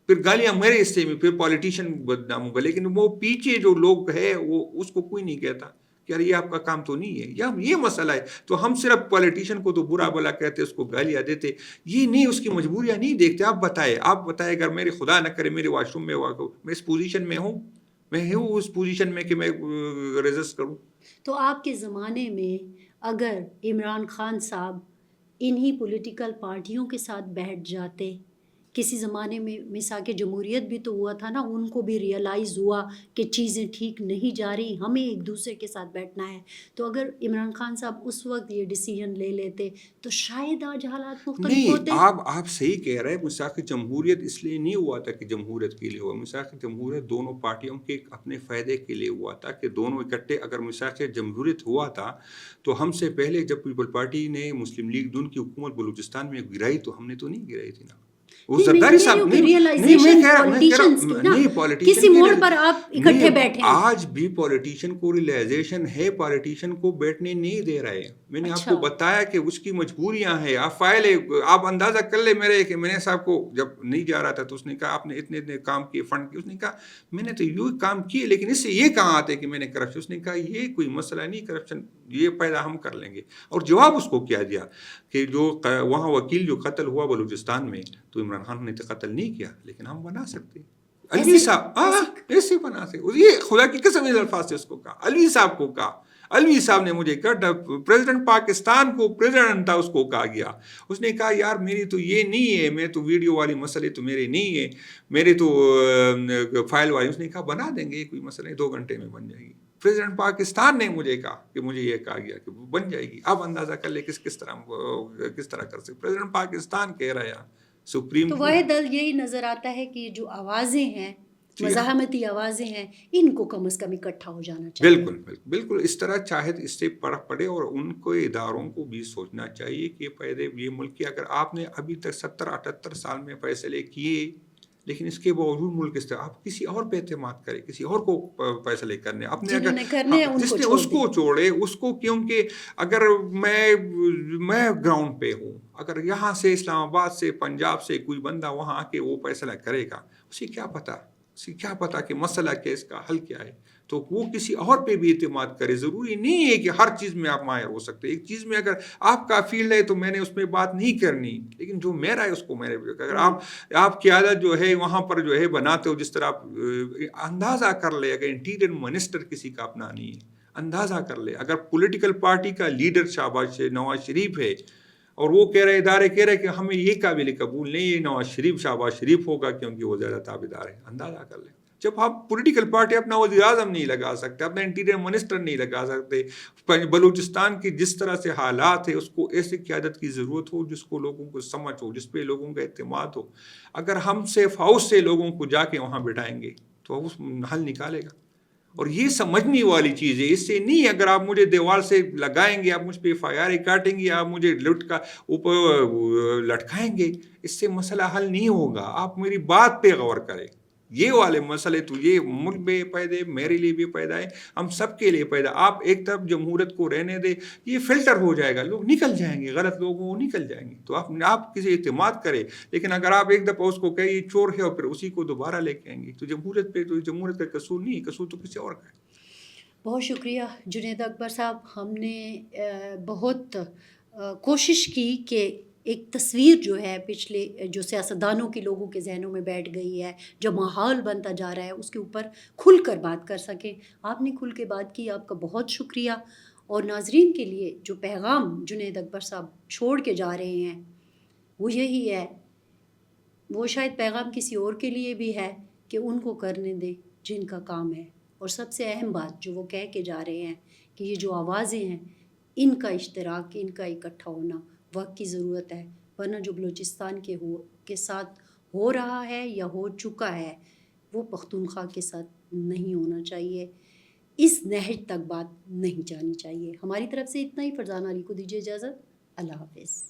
پھر گالیاں میرے حصے میں، پھر پالیٹیشین بدنام ہوگا. لیکن وہ پیچھے جو لوگ ہے وہ اس کو کوئی نہیں کہتا کہ یار یہ آپ کا کام تو نہیں ہے، یا یہ مسئلہ ہے. تو ہم صرف پالیٹیشین کو تو برا بلا کہتے، اس کو گالیاں دیتے، یہ نہیں، اس کی مجبوریاں نہیں دیکھتے. آپ بتائے اگر میرے خدا نہ کرے میرے واش روم میں میں اس پوزیشن میں ہوں، اس پوزیشن میں کہ میں ریزسٹ کروں. تو آپ کے زمانے میں اگر عمران خان صاحب انہی پولیٹیکل پارٹیوں کے ساتھ بیٹھ جاتے، کسی زمانے میں مساق جمہوریت بھی تو ہوا تھا نا، ان کو بھی ریئلائز ہوا کہ چیزیں ٹھیک نہیں جا رہی، ہمیں ایک دوسرے کے ساتھ بیٹھنا ہے. تو اگر عمران خان صاحب اس وقت یہ ڈیسیژن لے لیتے تو شاید آج حالات مختلف ہوتے. آپ صحیح کہہ رہے ہیں. مساق جمہوریت اس لیے نہیں ہوا تھا کہ جمہوریت کے لیے ہوا. مساق جمہوریت دونوں پارٹیوں کے اپنے فائدے کے لیے ہوا تھا کہ دونوں اکٹھے. اگر مساق جمہوریت ہوا تھا تو ہم سے پہلے جب پیپل پارٹی نے مسلم لیگ نون کی حکومت بلوچستان میں گرائی تو ہم نے تو نہیں گرائی تھی نا. کسی موڑ پر آپ اکٹھے بیٹھے. آج بھی پولیٹیشین کو ریئلائزیشن ہے، پولیٹیشین کو بیٹھنے نہیں دے رہے. میں نے آپ کو بتایا کہ اس کی مجبوریاں ہیں. آپ اندازہ کر لے میں صاحب کو جب نہیں جا رہا تھا تو اس نے کہا آپ نے اتنے کام کیے فنڈ کی. اس نے کہا میں نے تو یہ کام کیے، لیکن اس سے یہ کہاں آتے کہ میں نے کرپشن. اس نے کہا یہ کوئی مسئلہ نہیں، کرپشن یہ پیدا ہم کر لیں گے. اور جواب اس کو کیا دیا کہ جو وہاں وکیل جو قتل ہوا بلوچستان میں، تو عمران خان نے تو قتل نہیں کیا، لیکن ہم بنا سکتے. الوی صاحب ایسے بنا سکتے. یہ خدا کی قسم الفاظ سے اس کو کہا، الوی صاحب کو کہا. الوی صاحب نے مجھے کہا، پریزیڈنٹ پاکستان کو پریزیڈنٹ تھا، اس کو کہا گیا. اس نے کہا یار میری تو یہ نہیں ہے، میں تو ویڈیو والی مسئلے تو میرے نہیں ہے، میرے تو فائل والی. اس نے کہا بنا دیں گے، کوئی مسئلہ نہیں، 2 گھنٹے میں بن جائے گی. پریزیڈنٹ پاکستان نے مجھے کہا کہ مجھے یہ کہا گیا کہ بن جائے گی. اب اندازہ کر لے کس طرح کر سکتے. پریزیڈنٹ پاکستان کہہ رہا ہے سپریم. تو واحد یہی نظر آتا ہے کہ جو آوازیں ہیں، مزاحمتی آوازیں ہیں، ان کو کم از کم اکٹھا ہو جانا چاہیے. بالکل اس طرح چاہے اس سے فرق پڑے. اور ان کو اداروں کو بھی سوچنا چاہیے کہ پہلے یہ ملک کے اگر آپ نے ابھی تک 70-78 سال میں فیصلے کیے، لیکن اس کے باوجود ملک اس طرح آپ کسی اور پہ اعتماد کریں، کسی اور کو فیصلے کرنے اپنے، اگر جس نے اس کو چھوڑے اس کو. کیونکہ اگر میں گراؤنڈ پہ ہوں، اگر یہاں سے اسلام آباد سے پنجاب سے کوئی بندہ وہاں آ کے وہ فیصلہ کرے گا، اسے کیا پتا کہ مسئلہ کیا، اس کا حل کیا ہے. تو وہ کسی اور پہ بھی اعتماد کرے. ضروری نہیں ہے کہ ہر چیز میں آپ ماہر ہو سکتے. ایک چیز میں اگر آپ کا فیلڈ ہے تو میں نے اس میں بات نہیں کرنی، لیکن جو میرا ہے اس کو میرے. اگر آپ کی عادت جو ہے وہاں پر جو ہے بناتے ہو، جس طرح آپ اندازہ کر لے، اگر انٹیریئر منسٹر کسی کا اپنا نہیں ہے، اندازہ کر لے. اگر پولیٹیکل پارٹی کا لیڈر نواز شریف ہے اور وہ کہہ رہے ادارے کہہ رہے کہ ہمیں یہ قابل قبول نہیں ہے نواز شریف شہباز شریف ہوگا کیونکہ وہ زیادہ تابعدار ہے. اندازہ کر لیں. جب آپ پولیٹیکل پارٹی اپنا وزیر اعظم نہیں لگا سکتے, اپنا انٹیریئر منسٹر نہیں لگا سکتے, بلوچستان کی جس طرح سے حالات ہے اس کو ایسی قیادت کی ضرورت ہو جس کو لوگوں کو سمجھ ہو, جس پہ لوگوں کا اعتماد ہو. اگر ہم سیف ہاؤس سے لوگوں کو جا کے وہاں بٹھائیں گے تو اس حل نکالے گا. اور یہ سمجھنے والی چیز ہے, اس سے نہیں اگر آپ مجھے دیوار سے لگائیں گے, آپ مجھ پہ FIR کاٹیں گے, آپ مجھے لٹ کا اوپر لٹکائیں گے, اس سے مسئلہ حل نہیں ہوگا. آپ میری بات پہ غور کریں. یہ والے مسئلے تو یہ ملک میں پیدا ہے, میرے لیے بھی پیدا ہے, ہم سب کے لیے پیدا. آپ ایک طرف جمہوریت کو رہنے دیں, یہ فلٹر ہو جائے گا, لوگ نکل جائیں گے, غلط لوگ وہ نکل جائیں گے. تو آپ کسی اعتماد کریں. لیکن اگر آپ ایک دفعہ اس کو کہیں یہ چور ہے اور پھر اسی کو دوبارہ لے کے آئیں گے تو جمہوریت پہ تو جمہوریت کا قصور نہیں, قصور تو کسی اور کا ہے. بہت شکریہ جنید اکبر صاحب. ہم نے بہت کوشش کی کہ ایک تصویر جو ہے پچھلے جو سیاستدانوں کے لوگوں کے ذہنوں میں بیٹھ گئی ہے, جو ماحول بنتا جا رہا ہے, اس کے اوپر کھل کر بات کر سکیں. آپ نے کھل کے بات کی, آپ کا بہت شکریہ. اور ناظرین کے لیے جو پیغام جنید اکبر صاحب چھوڑ کے جا رہے ہیں وہ یہی ہے, وہ شاید پیغام کسی اور کے لیے بھی ہے کہ ان کو کرنے دیں جن کا کام ہے. اور سب سے اہم بات جو وہ کہہ کے جا رہے ہیں کہ یہ جو آوازیں ہیں ان کا اشتراک, ان کا اکٹھا ہونا وقت کی ضرورت ہے. ورنہ جو بلوچستان کے ساتھ ہو رہا ہے یا ہو چکا ہے وہ پختونخوا کے ساتھ نہیں ہونا چاہیے. اس نہج تک بات نہیں جانی چاہیے. ہماری طرف سے اتنا ہی. فرزانہ علی کو دیجیے اجازت. اللہ حافظ.